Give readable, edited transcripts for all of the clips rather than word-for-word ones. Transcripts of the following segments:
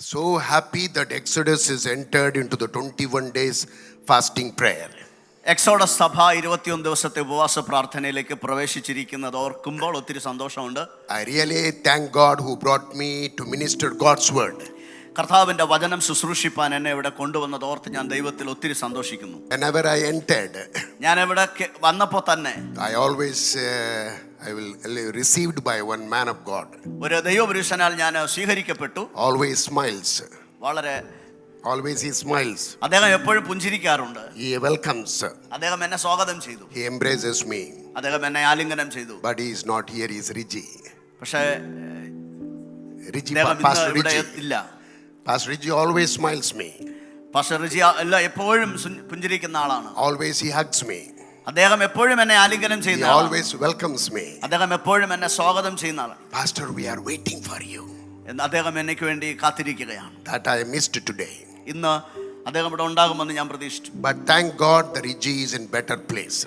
So happy that Exodus is entered into the 21 days fasting prayer. Exodus സഭ 21 ദിവസത്തെ ഉപവാസ പ്രാർത്ഥനയിലേക്ക് പ്രവേശിച്ചിരിക്കുന്നത് ഓർക്കുമ്പോൾ ഒത്തിരി സന്തോഷമുണ്ട്. I really thank God who brought me to minister God's word. കർത്താവിന്റെ വചനം ശുശ്രൂഷിപ്പാൻ എന്നെ ഇവിടെ കൊണ്ടുവന്നത് ഓർത്ത് ഞാൻ ദൈവത്തിൽ ഒത്തിരി സന്തോഷിക്കുന്നു. Whenever I entered, ഞാൻ ഇവിടെ വന്നപ്പോൾ തന്നെ I will received by one man of God. ഒരു ദൈവപുരുഷനാൽ ഞാൻ സ്വീകരിക്കപ്പെട്ടു. Always smiles. Always he smiles. അദ്ദേഹം എപ്പോഴും പുഞ്ചിരിക്കാറുണ്ട്. He welcomes. അദ്ദേഹം എന്നെ സ്വാഗതം ചെയ്തു. He embraces me. അദ്ദേഹം എന്നെ ആലിംഗനം ചെയ്തു. But he is not here. He is Riji. പക്ഷേ Pastor Riji ഇല്ല. Pastor Riji always smiles me. Pastor Riji എപ്പോഴും പുഞ്ചിരിക്കുന്ന ആളാണ്. Always he hugs me. അദ്ദേഹം എപ്പോഴും എന്നെ ആലിംഗനം ചെയ്യുന്ന ആളാണ്. He always welcomes me. അദ്ദേഹം എപ്പോഴും എന്നെ സ്വാഗതം ചെയ്യുന്ന ആളാണ്. Pastor, we are waiting for you. അദ്ദേഹം എനിക്ക് വേണ്ടി കാത്തിരിക്കുകയാണ്. That I missed today. ഇന്ന് അദ്ദേഹം ഇവിടെ ഉണ്ടാകുമെന്ന് ഞാൻ പ്രതീക്ഷിച്ചു. But thank God the Riji is in better place.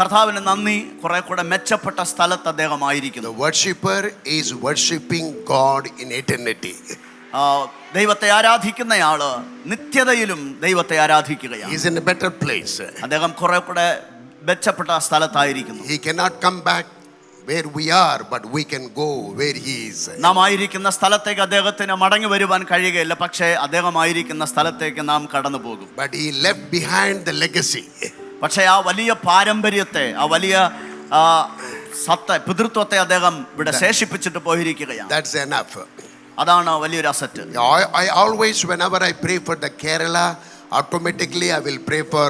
കർത്താവിന് നന്ദി, കുറെ കൂടെ മെച്ചപ്പെട്ട സ്ഥലത്ത് അദ്ദേഹം ആയിരിക്കുന്നു. The worshipper is worshiping God in eternity. ദൈവത്തെ ആരാധിക്കുന്നയാള് നിത്യതയിലും ദൈവത്തെ ആരാധിക്കുകയാണ്. He is in a better place. അദ്ദേഹം കുറെ കൂടെ മെച്ചപ്പെട്ട സ്ഥലത്തായിരിക്കുന്നു. He cannot come back where we are, but we can go where he is. നാം ആയിരിക്കുന്ന സ്ഥലത്തേക്ക് അദ്ദേഹത്തിന് മടങ്ങി വരുവാൻ കഴിയുകയില്ല, പക്ഷേ അദ്ദേഹം ആയിരിക്കുന്ന സ്ഥലത്തേക്ക് നാം കടന്നു പോകും. But he left behind the legacy. പക്ഷേ ആ വലിയ പാരമ്പര്യത്തെ, ആ വലിയ പിതൃത്വത്തെ അദ്ദേഹം ഇവിടെ ശേഷിപ്പിച്ചിട്ട് പോയിരിക്കുകയാണ്. That's enough. അതാണ് വലിയൊരു asset. I always, whenever I pray for the Kerala, automatically I will pray for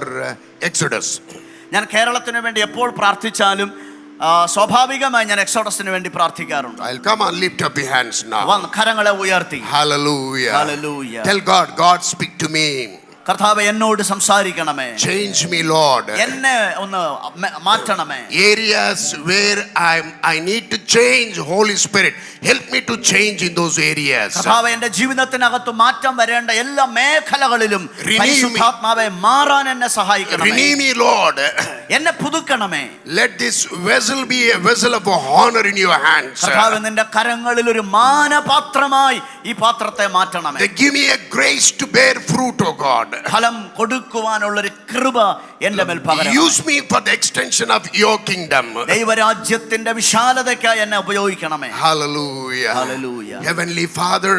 Exodus. ഞാൻ കേരളത്തിന് വേണ്ടി എപ്പോൾ പ്രാർത്ഥിച്ചാലും സ്വാഭാവികമായി ഞാൻ എക്സോഡസിന് വേണ്ടി പ്രാർത്ഥിക്കാറുണ്ട്. I'll come and lift up your hands now. കരങ്ങളെ ഉയർത്തി Hallelujah. Hallelujah. Tell God, God speak to me. കർത്താവേ എന്നോട് സംസാരിക്കണമേ. Change me, Lord. എന്നെ ഒന്ന് മാറ്റണമേ. Areas where I need to change, Holy Spirit, help me to change in those areas. കർത്താവേ എൻ്റെ ജീവിതത്തിനകത്ത് മാറ്റം വരേണ്ട എല്ലാ മേഖലകളിലും പരിശുദ്ധാത്മാവേ മാറാൻ എന്നെ സഹായിക്കണമേ. Renew me, Lord. എന്നെ പുതുക്കണമേ. Let this vessel be a vessel of honor in your hands. കർത്താവേ നിന്റെ കരങ്ങളിൽ ഒരു മാനപാത്രമായി ഈ പാത്രത്തെ മാറ്റണമേ. Give me a grace to bear fruit, oh God. ഫലം കൊടുക്കുവാനുള്ള ഒരു കൃപ എൻ്റെ മേൽ പകരണമേ. Use me for the extension of your kingdom. ദൈവരാജ്യത്തിന്റെ വിശാലതയ്ക്കായി എന്നെ ഉപയോഗിക്കണമേ. Hallelujah. Hallelujah. Heavenly Father,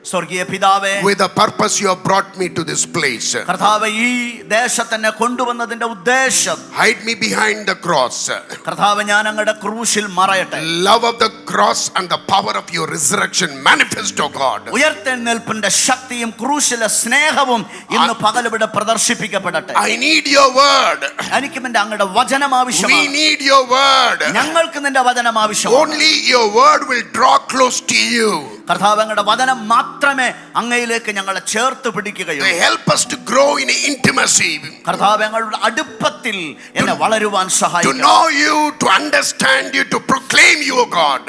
സ്വർഗീയ പിതാവേ, with the purpose you have brought me to this place. കർത്താവേ ഈ ദേശത്തെന്നെ കൊണ്ടുവന്നതിന്റെ ഉദ്ദേശം, hide me behind the cross. കർത്താവേ ഞാൻ അങ്ങയുടെ ക്രൂശിൽ മറയട്ടെ. Love of the cross and the power of your resurrection manifest, oh God. ഉയർത്തെഴുന്നേൽപ്പിന്റെ ശക്തിയും ക്രൂശിലെ സ്നേഹവും ഇന്ന് പകൽ ഇവിടെ പ്രദർശിപ്പിക്കപ്പെടട്ടെ. I need your word. എനിക്ക് നിന്റെ അങ്ങയുടെ വചനം ആവശ്യമാണ്. We need your word. ഞങ്ങൾക്ക് നിന്റെ വചനം ആവശ്യമാണ്. Only your word will draw close to you. കർത്താവേ അങ്ങയുടെ വചനം മാത്രമേ അങ്ങയിലേക്ക് ഞങ്ങളെ ചേർത്ത് പിടിക്കുകയുള്ളൂ. Help us to grow in intimacy. കർത്താവേ അങ്ങയുടെ അടുപ്പത്തിൽ എന്നെ വളരുവാൻ സഹായിക്കണമേ. To know you, to understand you, to proclaim you, O God.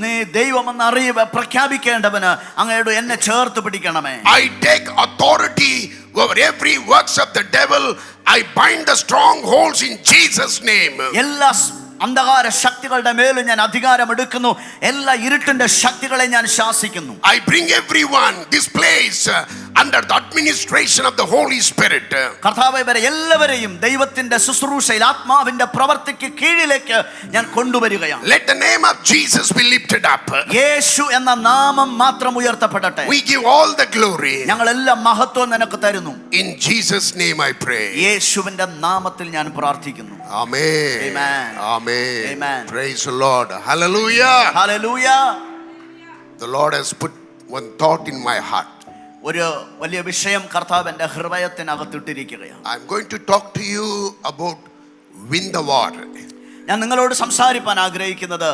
നീ ദൈവമെന്ന് അറിയുക പ്രഖ്യാപിക്കേണ്ടവന് അങ്ങയോട് എന്നെ ചേർത്ത് പിടിക്കണമേ. I take authority over every works of the devil. I bind the strongholds in Jesus' name. എല്ലാ അന്ധകാര ശക്തികളുടെ മേലും ഞാൻ അധികാരം എടുക്കുന്നു. എല്ലാ ഇരുട്ടിന്റെ ശക്തികളെ ഞാൻ ശാസിക്കുന്നു. I bring everyone, this place, under the administration of the Holy Spirit. കർത്താവേ ഇവരെ എല്ലാവരെയും ദൈവത്തിന്റെ ശുശ്രൂഷയിൽ ആത്മാവിന്റെ പ്രവൃത്തിക്ക് കീഴിലേക്ക് ഞാൻ കൊണ്ടുവരികയാണ്. Let the name of Jesus be lifted up. യേശു എന്ന നാമം മാത്രം ഉയർത്തപ്പെടട്ടെ. We give all the glory. ഞങ്ങൾ എല്ലാ മഹത്വവും നിനക്ക് തരുന്നു. In Jesus' name I pray. യേശുവിന്റെ നാമത്തിൽ ഞാൻ പ്രാർത്ഥിക്കുന്നു. Amen. Amen. Amen. Amen. Praise the Lord. Hallelujah. Hallelujah. The Lord has put one thought in my heart. ഒരു വലിയ വിഷയം കർത്താവ് എൻ്റെ ഹൃദയത്തിനകത്തിട്ടിരിക്കുകയാണ്. I'm going to talk to you about win the war. ഞാൻ നിങ്ങളോട് സംസാരിപ്പാൻ ആഗ്രഹിക്കുന്നത്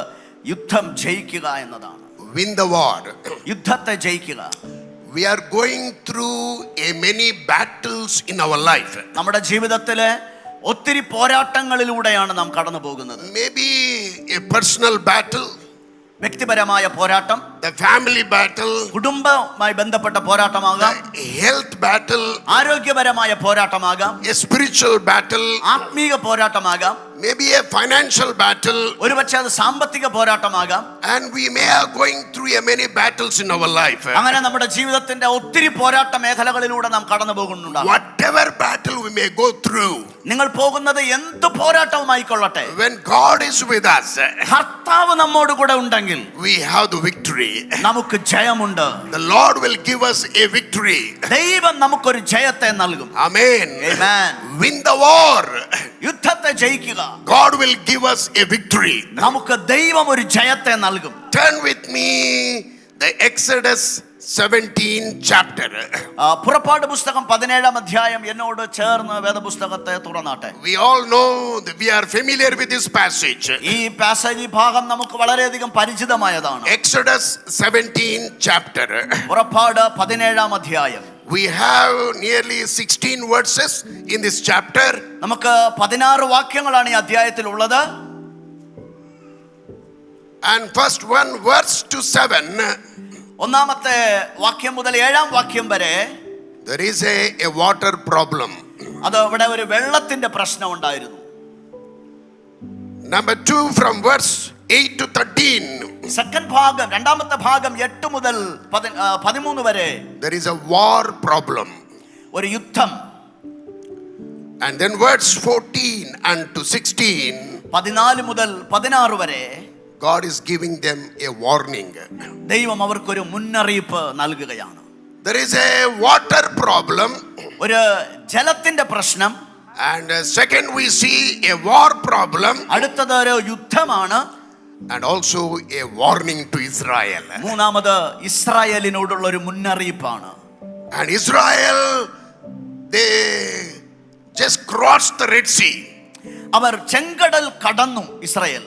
യുദ്ധം ജയിക്കുക എന്നതാണ്. Win the war. യുദ്ധത്തെ ജയിക്കുക. We are going through many battles in our life. നമ്മുടെ ജീവിതത്തിലെ ഒത്തിരി പോരാട്ടങ്ങളിലൂടെയാണ് നാം കടന്നു പോകുന്നത്. Maybe a personal battle, വ്യക്തിപരമായ പോരാട്ടം, the family battle, കുടുംബവുമായി ബന്ധപ്പെട്ട പോരാട്ടമാകാം, health battle, ആരോഗ്യപരമായ പോരാട്ടമാകാം, a spiritual battle, ആത്മീക പോരാട്ടമാകാം, maybe a financial battle, ഒരുപക്ഷെ അത് സാമ്പത്തിക പോരാട്ടമാകാം. and we may are going through a many battles in our life. അങ്ങനെ നമ്മുടെ ജീവിതത്തിന്റെ ഒത്തിരി പോരാട്ട മേഖലകളിലൂടെ നാം കടന്നു പോകുന്നുണ്ടാകും. Whatever battle we may go through, നിങ്ങൾ പോകുന്നത് എന്ത് പോരാട്ടവുമായിക്കൊള്ളട്ടെ, when God is with us, കർത്താവ് നമ്മോട് കൂടെ ഉണ്ടെങ്കിൽ we have the victory. നമുക്ക് ജയമുണ്ട്. The Lord will give us a victory. ദൈവം നമുക്കൊരു ജയത്തെ നൽകും. Amen. Amen. Win the war. യുദ്ധത്തെ ജയിക്കുക. God will give us a victory. നമുക്ക് ദൈവം ഒരു ജയത്തെ നൽകും. Turn with me the Exodus 17 chapter. പുറപ്പാട് പുസ്തകം 17-ാം അധ്യായം എന്നോട് ചേർന്ന് വേദപുസ്തകത്തെ തുറന്നാട്ടെ. We all know that we are familiar with this passage. ഈ പാസേജ് ഭാഗം നമുക്ക് വളരെയധികം പരിചിതമായതാണ്. Exodus 17 chapter. പുറപ്പാട് 17-ാം അധ്യായം. We have nearly 16 verses in this chapter. നമുക്ക് 16 വാക്യങ്ങളാണ് ഈ അധ്യായത്തിൽ ഉള്ളത്. And first one verse to 7. ഒന്നാമത്തെ വാക്യം മുതൽ 7-ാം വാക്യം വരെ There is a water problem. അത് ഇവിടെ ഒരു വെള്ളത്തിന്റെ പ്രശ്നം ഉണ്ടായിരുന്നു. Number 2 from verse 8 to 13. Second ഭാഗം, രണ്ടാമത്തെ ഭാഗം 8 മുതൽ 13 വരെ There is a war problem. ഒരു യുദ്ധം. And then verse 14 and to 16. 14 മുതൽ 16 വരെ God is giving them a warning. ദൈവം അവർക്കൊരു മുന്നറിയിപ്പ് നൽകുകയാണ്. There is a water problem. ഒരു ജലത്തിന്റെ പ്രശ്നം. And second we see a war problem. അടുത്തത് ഒരു യുദ്ധമാണ്. And also a warning to Israel. മൂന്നാമത് ഇസ്രായേലിനോടുള്ള ഒരു മുന്നറിയിപ്പാണ്. And Israel, they just crossed the Red Sea. അവർ ചെങ്കടൽ കടന്നു. Israel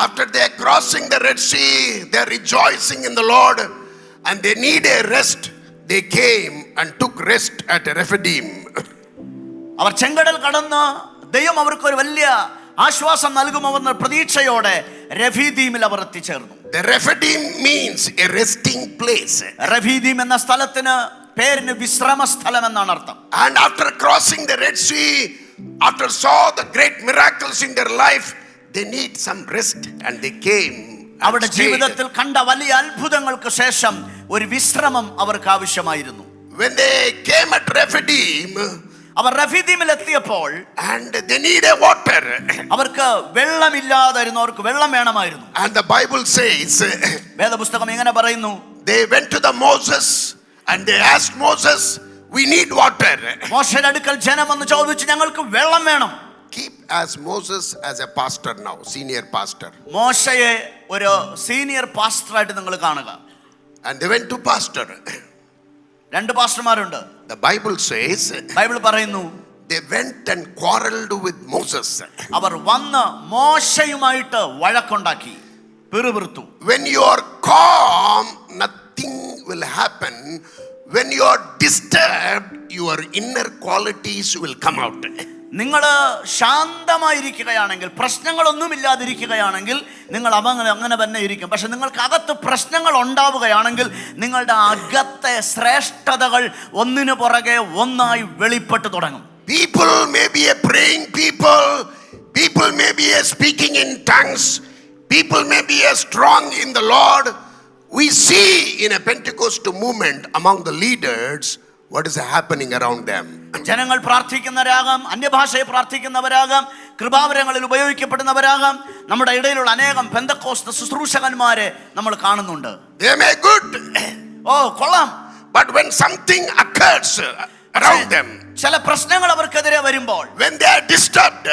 After they are crossing the Red Sea, they are rejoicing in the Lord and they need a rest. They came and took rest at Rephidim. അവർ ചെങ്കടൽ കടന്ന് ദൈവം അവർക്ക് ഒരു വലിയ ആശ്വാസം നൽകുമെന്ന പ്രതീക്ഷയോടെ റഫീദീമിൽ അവർ എത്തിച്ചേർന്നു. The Rephidim means a resting place. Rephidim എന്ന സ്ഥലത്തിന് പേരിന് വിശ്രമ സ്ഥലം എന്നാണ് അർത്ഥം. And after crossing the Red Sea, after saw the great miracles in their life, they need some rest and they came. അവരുടെ ജീവിതത്തിൽ കണ്ട വലിയ അത്ഭുതങ്ങൾക്ക് ശേഷം ഒരു വിശ്രമം അവർക്ക് ആവശ്യമായിരുന്നു. When they came at Rephidim, അവർ റഫീദീമിൽ എത്തിയപ്പോൾ and they need a water. അവർക്ക് വെള്ളമില്ലാതായിരുന്നു. അവർക്ക് വെള്ളം വേണമായിരുന്നു. And the Bible says, വേദപുസ്തകം ഇങ്ങനെ പറയുന്നു, they went to the Moses and they asked Moses, we need water. മോശയുടെ അടുക്കൽ ജനം വന്ന് ചോദിച്ചു, ഞങ്ങൾക്ക് വെള്ളം വേണം. Keep as Moses as a pastor now, senior pastor. മോശയെ ഒരു സീനിയർ പാസ്റ്ററായിട്ട് നിങ്ങൾ കാണുക. And they went to pastor. രണ്ട് പാസ്റ്റർമാരുണ്ട്. The Bible says, ബൈബിൾ പറയുന്നു, they went and quarreled with Moses. അവർ വന്ന് മോശയുമായിട്ട് വഴക്കുണ്ടാക്കി, പിറുപിറുത്തു. When you are calm, nothing will happen. When you are disturbed, your inner qualities will come out. നിങ്ങൾ ശാന്തമായിരിക്കുകയാണെങ്കിൽ, പ്രശ്നങ്ങളൊന്നുമില്ലാതിരിക്കുകയാണെങ്കിൽ നിങ്ങൾ അങ്ങനെ തന്നെ ഇരിക്കും. പക്ഷെ നിങ്ങൾക്ക് അകത്ത് പ്രശ്നങ്ങൾ ഉണ്ടാവുകയാണെങ്കിൽ നിങ്ങളുടെ അകത്തെ ശ്രേഷ്ഠതകൾ ഒന്നിനു പുറകെ ഒന്നായി വെളിപ്പെട്ടു തുടങ്ങും. People may be a praying people. People may be a speaking in tongues. People may be a strong in the Lord. We see in a Pentecostal movement among the leaders what is happening around them. ജനങ്ങൾ പ്രാർത്ഥിക്കുന്നവരാകാം, അന്യഭാഷയെ പ്രാർത്ഥിക്കുന്നവരാകാം, കൃപാവരങ്ങളിൽ ഉപയോഗിക്കപ്പെടുന്നവരാകാം. നമ്മുടെ ഇടയിലുള്ള അനേകം പെന്തക്കോസ്ത് ശുശ്രൂഷകന്മാരെ നമ്മൾ കാണുന്നുണ്ട്. They may good. കൊള്ളാം. But when something occurs around them, ചില പ്രശ്നങ്ങൾ അവർക്കെതിരെ വരുമ്പോൾ, when they are disturbed,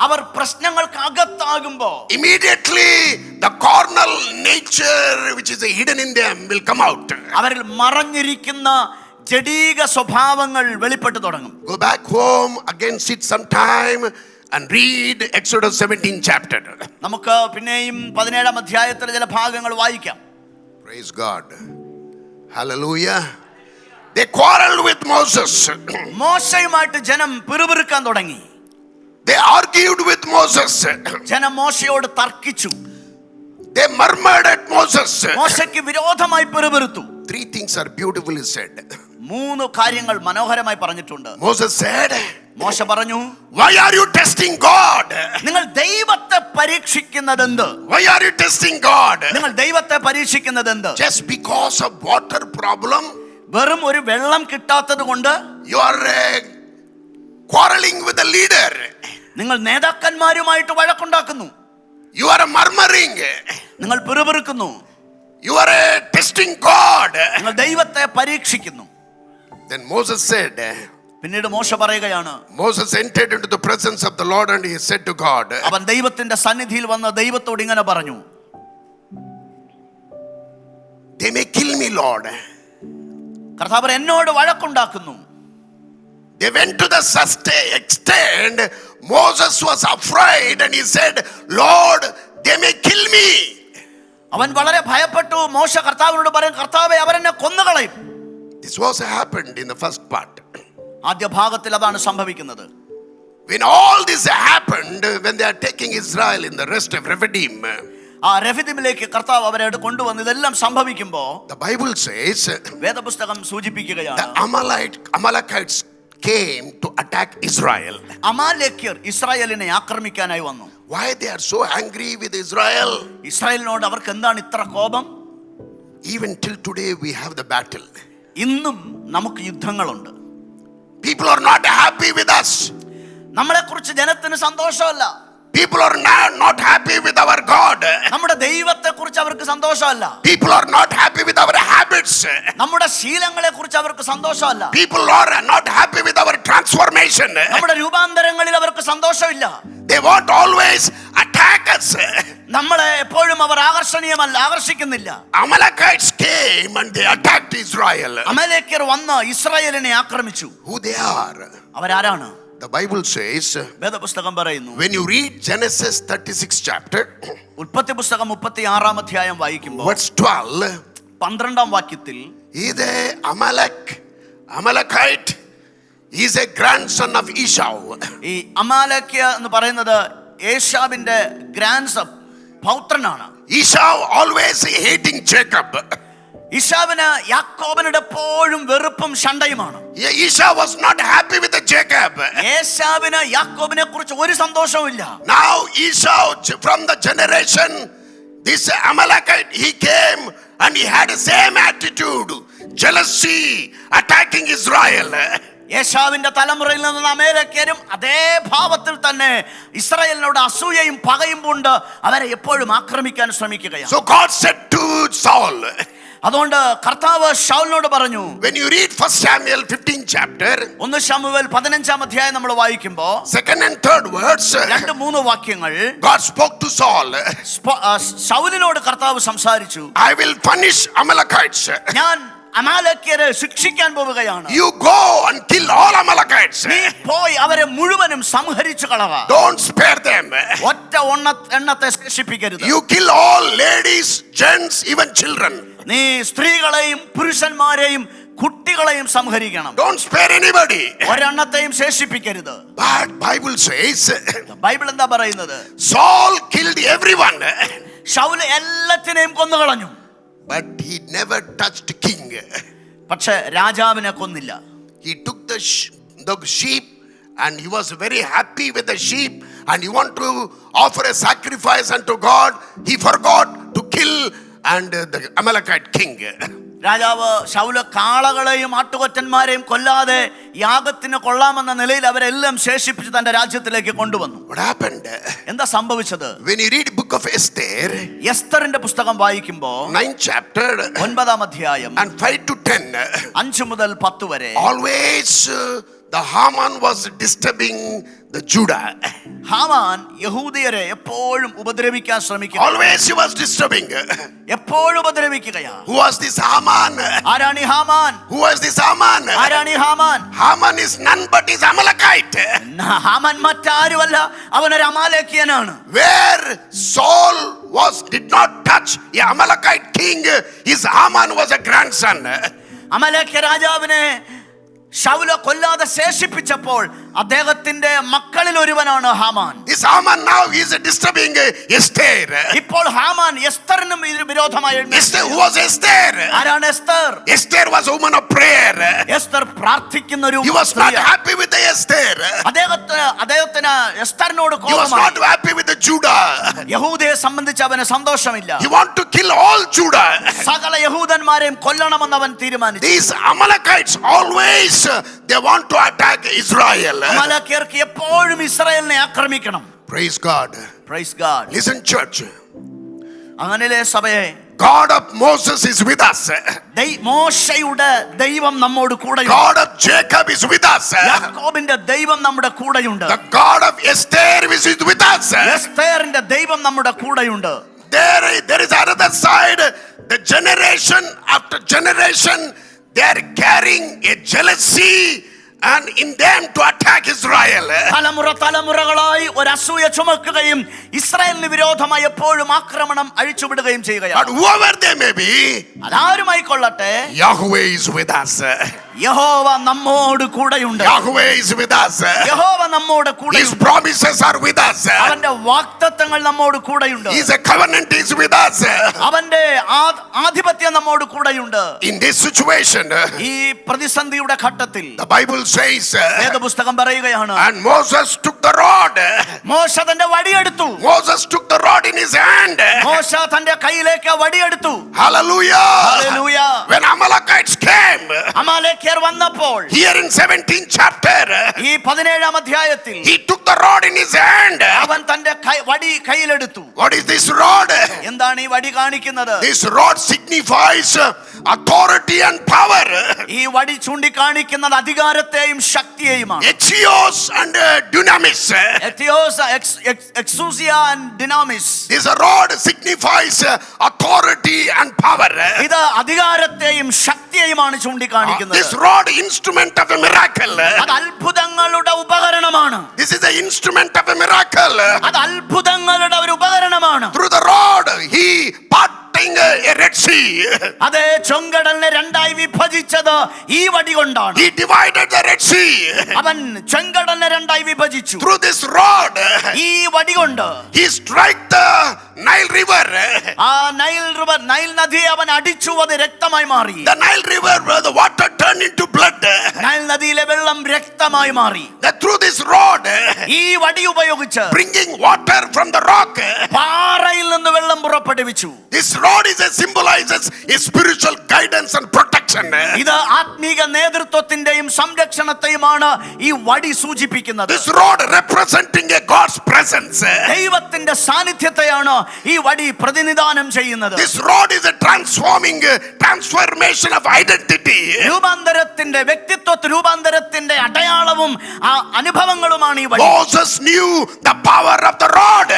അവർ പ്രശ്നങ്ങൾക്ക് അകത്താകുമ്പോൾ, immediately the carnal nature which is hidden in them will come out. അവരിൽ മറഞ്ഞിരിക്കുന്ന ജഡീക സ്വഭാവങ്ങൾ വെളിപ്പെട്ടു തുടങ്ങും. Go back home, again sit some time and read Exodus 17 chapter. നമുക്ക് പിന്നെയും 17-ാം അധ്യായത്തിലെ ചില ഭാഗങ്ങൾ വായിക്കാം. Praise God. Hallelujah. They quarreled with Moses. മോശയുമായിട്ട് ജനം പിറുപിറുക്കാൻ തുടങ്ങി. They argued with Moses. ജനം മോശയോട് തർക്കിച്ചു. They murmured at Moses. മോശയ്ക്ക് വിരോധമായി പിറുപിറുത്തു. 3 things are beautifully said. 3 കാര്യങ്ങൾ മനോഹരമായി പറഞ്ഞിട്ടുണ്ട്. Moses said, മോശ പറഞ്ഞു, Why are you testing God? നിങ്ങൾ ദൈവത്തെ പരീക്ഷിക്കുന്നതെന്ത്? Why are you testing God? നിങ്ങൾ ദൈവത്തെ പരീക്ഷിക്കുന്നതെന്ത്? Just because of water problem, വെറും ഒരു വെള്ളം കിട്ടാത്തത് കൊണ്ട് you are quarreling with the leader. നിങ്ങൾ നേതാക്കന്മാരുമായിട്ട് വഴക്കുണ്ടാക്കുന്നു. You are murmuring. നിങ്ങൾ പിറുപിറുക്കുന്നു. You are testing God. നിങ്ങൾ ദൈവത്തെ പരീക്ഷിക്കുന്നു. Then Moses said, പിന്നീട് മോശ പറയുകയാണ്, Moses entered into the presence of the Lord and he said to God, അവൻ ദൈവത്തിന്റെ സന്നിധിയിൽ വന്ന് ദൈവത്തോട് ഇങ്ങനെ പറഞ്ഞു, they may kill me, Lord. കർത്താവ് എന്നോട് വഴക്കുണ്ടാക്കുന്നു. They went to the extent Moses was afraid and he said, Lord, they may kill me. അവൻ വളരെ ഭയപ്പെട്ടു. മോശ കർത്താവിനോട് പറയും, കർത്താവേ, അവരെന്നെ കൊന്നുകളയും. This was happened in the first part. ആദ്യ ഭാഗത്തിൽ അതാണ് സംഭവിക്കുന്നത്. When all this happened, when they are taking Israel in the rest of Rephidim, ആ റെഫിദിമിലേക്ക് കർത്താവ് അവരെ കൊണ്ടുവന്ന് ഇതെല്ലാം സംഭവിക്കുമ്പോ the Bible says വേദപുസ്തകം സൂചിപ്പിക്കുകയാണ്, the Amalekites came to attack Israel. അമാലേക്യർ ഇസ്രായേലിനെ ആക്രമിക്കാനായി വന്നു. Why they are so angry with Israel? ഇസ്രായേലിനോട് അവർക്ക് എന്താണ് ഇത്ര കോപം? Even till today we have the battle. ഇന്നും നമുക്ക് യുദ്ധങ്ങളുണ്ട്. People are not happy with us. നമ്മളെ കുറിച്ച് ജനത്തിന് സന്തോഷമല്ല. People are not happy with our God. നമ്മുടെ ദൈവത്തെ കുറിച്ച് അവർക്ക് സന്തോഷമല്ല. People are not happy with our habits. നമ്മുടെ ശീലങ്ങളെ കുറിച്ച് അവർക്ക് സന്തോഷമല്ല. People are not happy with our transformation. നമ്മുടെ രൂപാന്തരങ്ങളിൽ അവർക്ക് സന്തോഷമില്ല. They want always attack us. നമ്മളെ എപ്പോഴും അവർ ആകർഷിക്കുന്നില്ല. Amalekites came and they attacked Israel. അമലേക്യർ വന്ന് ഇസ്രായേലിനെ ആക്രമിച്ചു. Who they are? അവരാരാണ്? The Bible says, വേദപുസ്തകം പറയുന്നു, when you read Genesis 36 chapter, ഉൽപ്പത്തി പുസ്തകം 36 അധ്യായം വായിക്കുമ്പോൾ verse 12, 12 വാക്യത്തിൽ, Amalekite is a grandson of Esau. ഈ അമാലേക്യ എന്ന് പറയുന്നത് ഏശാവിന്റെ പൗത്രനാണ്. Esau always hating Jacob. ഇശാവിന് യാക്കോബിനോട് എപ്പോഴും വെറുപ്പും ശണ്ടയുമാണ്. Esau was not happy with Jacob. ഏശാവിന് യാക്കോബിനെ കുറിച്ച് ഒരു സന്തോഷവും ഇല്ല. Now Esau, from the generation, this Amalekite, he came and he had the same attitude, jealousy, attacking Israel. യേശാവിന്റെ തലമുറയിൽ നിന്ന് അമലേക്യരും അതേ ഭാവത്തിൽ തന്നെ ഇസ്രായേലിനോട് അസൂയയും പകയും കൊണ്ട് അവരെ എപ്പോഴും ആക്രമിക്കാൻ ശ്രമിക്കുകയാണ്. So God said to Saul, അതുകൊണ്ട് കർത്താവ് ശൗലിനോട് പറഞ്ഞു, when you read 1 Samuel 15 chapter, 1 ശമൂവേൽ 15 അധ്യായം നമ്മൾ വായിക്കുമ്പോൾ 2nd and 3rd words, 2-3 വാക്യങ്ങൾ God spoke to Saul, ശൗലിനോട് കർത്താവ് സംസാരിച്ചു, I will punish Amalekites. ഞാൻ അമാലേക്യരെ ശിക്ഷിക്കാൻ പോവുകയാണ്. You go and kill all Amalekites. നീ പോയി അവരെ മുഴുവനും സംഹരിച്ചു കളക. Don't spare them. ഒറ്റ എണ്ണത്തെ ശേഷിപ്പിക്കരുത്. You kill all ladies, gents, even children. നീ സ്ത്രീകളെയും പുരുഷന്മാരെയും കുട്ടികളെയും സംഹരിക്കണം. Don't spare anybody. ഒരെണ്ണത്തെയും ശേഷിപ്പിക്കരുത്. But Bible says, Bible എന്താ പറയുന്നത്? Saul killed everyone. ശൗൽ എല്ലാത്തിനെയും കൊന്നുകളഞ്ഞു. But he never touched king. പക്ഷെ രാജാവിനെ കൊന്നില്ല. He took the sheep and he was very happy with the sheep and he wanted to offer a sacrifice unto God. He forgot to kill and the Amalekite king. രാജാവ് ശൗല കാളകളെയും ആട്ടുകൊറ്റന്മാരെയും കൊല്ലാതെ യാഗത്തിന് കൊള്ളാമെന്ന നിലയിൽ അവരെല്ലാം ശേഷിപ്പിച്ച് തന്റെ രാജ്യത്തിലേക്ക് കൊണ്ടുവന്നു. What happened? എന്താ സംഭവിച്ചത്? When you read book of Esther, എസ്തറിന്റെ പുസ്തകം വായിക്കുമ്പോൾ 9th chapter 9 അധ്യായം and 5 to 10, 5 മുതൽ 10 വരെ, always the Haman was disturbing the Judah. Haman യഹൂദിയരെ എപ്പോഴും ഉപദ്രവിക്കാൻ ശ്രമിക്കുന്നു. Always he was disturbing. എപ്പോഴും ഉപദ്രവിക്കുകയാ. Who was this Haman? ആരാണ് ഈ Haman? Who was this Haman? ആരാണ് ഈ Haman? Haman is none but is Amalekite. Haman മറ്റാരുമല്ല, അവനൊരു അമാലേക്യനാണ്. Where Saul did not touch a Amalekite king, his Haman was a grandson. അമാലേക്യ രാജാവിനെ ശൗല കൊല്ലാതെ ശേഷിപ്പിച്ചപ്പോൾ അദ്ദേഹത്തിന്റെ മക്കളിൽ ഒരുവനാണ് Haman. This Haman now is disturbing Esther. ഇപ്പോൾ ഹാമാൻ എസ്തറിനും ഇതിന് വിരോധമായി Esther, who was Esther? ആരാണ് Esther? Esther was a woman of prayer. Esther പ്രാർത്ഥിക്കുന്ന ഒരു He was not happy with the Esther. അദ്ദേഹത്തിന് എസ്തറിനോട് He was not കോപമായി. happy with the Judah. യഹൂദയെ സംബന്ധിച്ച് അവന് സന്തോഷമില്ല. He wanted to kill all Judah. സകല യഹൂദന്മാരെയും കൊല്ലണമെന്ന് അവൻ തീരുമാനിച്ചു. These Amalekites always they want to attack Israel. അമലേക്യർക്ക് എപ്പോഴും ഇസ്രായേലിനെ ആക്രമിക്കണം. Praise God. Praise God. Listen, church. അങ്ങനെയല്ലേ സഭയെ? God of Moses is with us. മോശയുടെ ദൈവം നമ്മോട് കൂടെയുണ്ട്. God of Jacob is with us. യാക്കോബിന്റെ ദൈവം നമ്മുടെ കൂടെയുണ്ട്. The God of Esther is with us. എസ്തേറിന്റെ ദൈവം നമ്മുടെ കൂടെയുണ്ട്. There is another side. The generation after generation, they are carrying a jealousy and in them to attack Israel. തലമുറകളായി ഒരു അസൂയ ചുമക്കുകയും ഇസ്രായേലിന് വിരോധമായി എപ്പോഴും ആക്രമണം അഴിച്ചുവിടുകയും But ചെയ്യുകയാണ്. whoever they may be, അതാരുമായിക്കൊള്ളട്ടെ, Yahweh is with us. യഹോവ നമ്മോട് കൂടെയുണ്ട്. Yahweh is with us. യഹോവ നമ്മോട് His കൂടെയുണ്ട്. promises are with us. അവന്റെ വാഗ്ദത്തങ്ങൾ നമ്മോട് കൂടെയുണ്ട്. His covenant is with us. അവന്റെ ആധിപത്യം നമ്മോട് കൂടെയുണ്ട്. In this situation, ഈ പ്രതിസന്ധിയുടെ ഘട്ടത്തിൽ the Bible says, വേദപുസ്തകം പറയുകയാണ്, and Moses took the rod. മോശ തന്റെ വടിയെടുത്തു. Moses took the rod in his hand. മോശ തന്റെ കയ്യിലേക്ക് വടിയെടുത്തു. Hallelujah. Hallelujah. When Amalekites came, അമാലേക്യർ വന്നപ്പോൾ here in 17th chapter, ഈ 17-ാം അധ്യായത്തിൽ he took the rod in his hand. അവൻ തന്റെ വടി കയ്യിലെടുത്തു. What is this rod? എന്താണ് ഈ വടി കാണിക്കുന്നത്? This rod signifies authority and power. ഈ വടി ചൂണ്ടിക്കാണിക്കുന്നത് അധികാരത്തെയും ശക്തിയെയുമാണ്. Echios and dunamis. എത്തിയോസ്, എക്സൂസിയ and dynamis. This rod signifies authority and power. ഇത് അധികാരത്തെയും ശക്തിയെയുമാണ് ചൂണ്ടിക്കാണിക്കുന്നത്. This rod instrument of a miracle. അത് അത്ഭുതങ്ങളുടെ ഉപകരണമാണ്. This is the instrument of a miracle. അത് അത്ഭുതങ്ങളുടെ ഒരു ഉപകരണമാണ്. Through the rod he parting a Red Sea. അതേ ചെങ്കടലിനെ രണ്ടായി വിഭജിച്ചത് ഈ വടി കൊണ്ടാണ്. He divided the Red Sea. അവൻ ചെങ്കടലിനെ രണ്ടായി വിഭജിച്ചു. Through this rod ഈ വടി കൊണ്ട് he struck the Nile River. ആ നൈൽ നദിയെ അവൻ അടിച്ചു. അത് രക്തമായി മാറി. The Nile River, where the water turned into blood. Nile നദിയിലെ വെള്ളം രക്തമായി മാറി. That through this rod ഈ വടി ഉപയോഗിച്ച് bringing water from the rock. പാറയിൽ നിന്ന് വെള്ളം പുറപ്പെടുവിച്ചു. This rod symbolizes a spiritual guidance and protection. ഇത് ആത്മീക നേതൃത്വത്തിന്റെയും സംരക്ഷണത്തെയുമാണ് ഈ വടി സൂചിപ്പിക്കുന്നത്. This rod representing a God's presence. ദൈവത്തിന്റെ സാന്നിധ്യത്തെയാണ് ഈ വടി പ്രതിനിധാനം ചെയ്യുന്നത്. This rod is a transformation of identity. രൂപാന്തരത്തിന്റെ രൂപാന്തരത്തിന്റെ അടയാളവും അനുഭവങ്ങളുമാണ് ഈ വടി. Moses knew the power of the rod.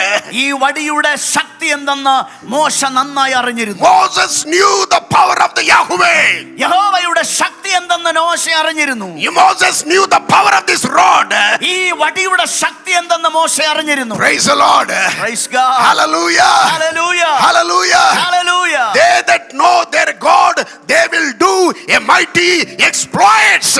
ഈ വടിയുടെ ശക്തി എന്തെന്ന് മോശ നന്നായി അറിഞ്ഞിരുന്നു. Moses knew the power of the Yahweh. യഹോവയുടെ ശക്തി എന്തെന്ന് മോശ അറിഞ്ഞിരുന്നു. Moses knew the power of this rod. ഈ വടിയുടെ ശക്തി എന്തെന്ന് മോശ അറിഞ്ഞിരുന്നു. Praise the Lord. Praise God. Hallelujah. Hallelujah. Hallelujah. Hallelujah. They that know their God, they will do a mighty exploits.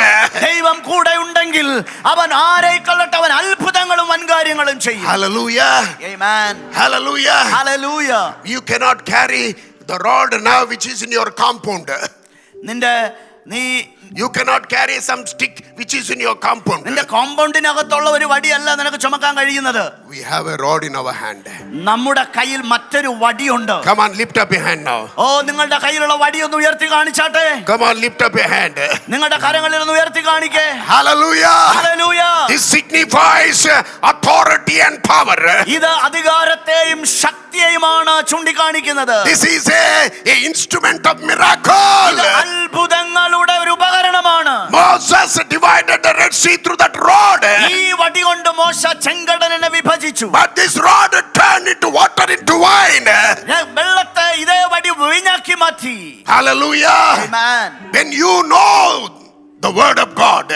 ദൈവം കൂടെ ഉണ്ടെങ്കിൽ അവൻ ആരെക്കൊള്ളട്ടെ അവൻ അത്ഭുതങ്ങളും വൻകാര്യങ്ങളും ചെയ്യും. Hallelujah. Amen. Hallelujah. Hallelujah. You cannot carry the rod now which is in your compound. You cannot carry some stick which is in your compound. നിന്റെ കോമ്പൗണ്ടിനകത്തുള്ള ഒരു വടിയല്ല നിനക്ക് ചുമക്കാൻ കഴിയുന്നത്. We have a rod in our hand. നമ്മുടെ കയ്യിൽ മറ്റൊരു വടിയുണ്ട്. Come on, lift up your hand now. നിങ്ങളുടെ കയ്യിലുള്ള വടി ഒന്ന് ഉയർത്തി കാണിച്ചാട്ടെ. Come on, lift up your hand. നിങ്ങളുടെ കരങ്ങളിൽ ഒന്ന് ഉയർത്തി കാണിക്കേ. Hallelujah. Hallelujah. This signifies authority and power. ഇത് അധികാരത്തെയും ശക്തിയെയുമാണ് ചൂണ്ടിക്കാണിക്കുന്നത്. This is a instrument of miracle. അത്ഭുതങ്ങളുടെ ഒരു ഉപകരണമാണ്. Moses divided the Red Sea through that rod. ഈ വടി കൊണ്ട് മോശ ചെങ്കടലിനെ വിഭജിച്ചു. But this rod turned into water into wine. വെള്ളത്തെ ഇതേ വടി വീഞ്ഞാക്കി മാറ്റി. Hallelujah. Amen. When you know the word of God,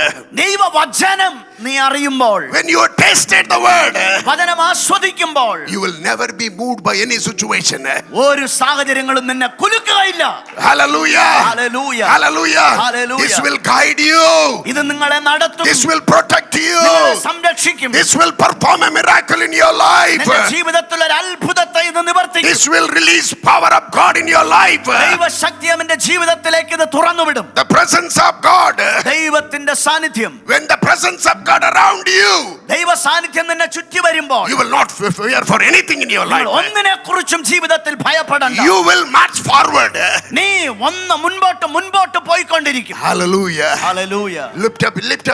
ദൈവവചനം നീ അറിയുമ്പോൾ, when you have tasted the word, വചനം ആസ്വദിക്കുമ്പോൾ, you will never be moved by any situation. ഒരു സാഹചര്യങ്ങളും നിന്നെ കുലുക്കുകയില്ല. Hallelujah. Hallelujah. Hallelujah. Hallelujah. This will guide you. ഇത് നിങ്ങളെ നടത്തും, This will protect you. നിങ്ങളെ സംരക്ഷിക്കും. This will perform a miracle in your life. നിന്റെ ജീവിതത്തിൽ ഒരു അത്ഭുതത്തെ ഇത് നിവർത്തിക്കും. This will release power of God in your life. ദൈവശക്തി അവന്റെ ജീവിതത്തിലേക്ക് ഇത് തുറന്നുവിടും. The presence of God. ദൈവത്തിന്റെ സാന്നിധ്യം, When the presence of God around you, ദൈവ സാന്നിധ്യം നിന്നെ ചുറ്റി വരുമ്പോൾ, you will not fear for anything in your life. ഒന്നിനെ കുറിച്ചും ജീവിതത്തിൽ ഭയപ്പെടണ്ട. You will march forward. നീ ഒന്ന് മുൻപോട്ട് പോയിക്കൊണ്ടിരിക്കും. Hallelujah. Hallelujah. Lift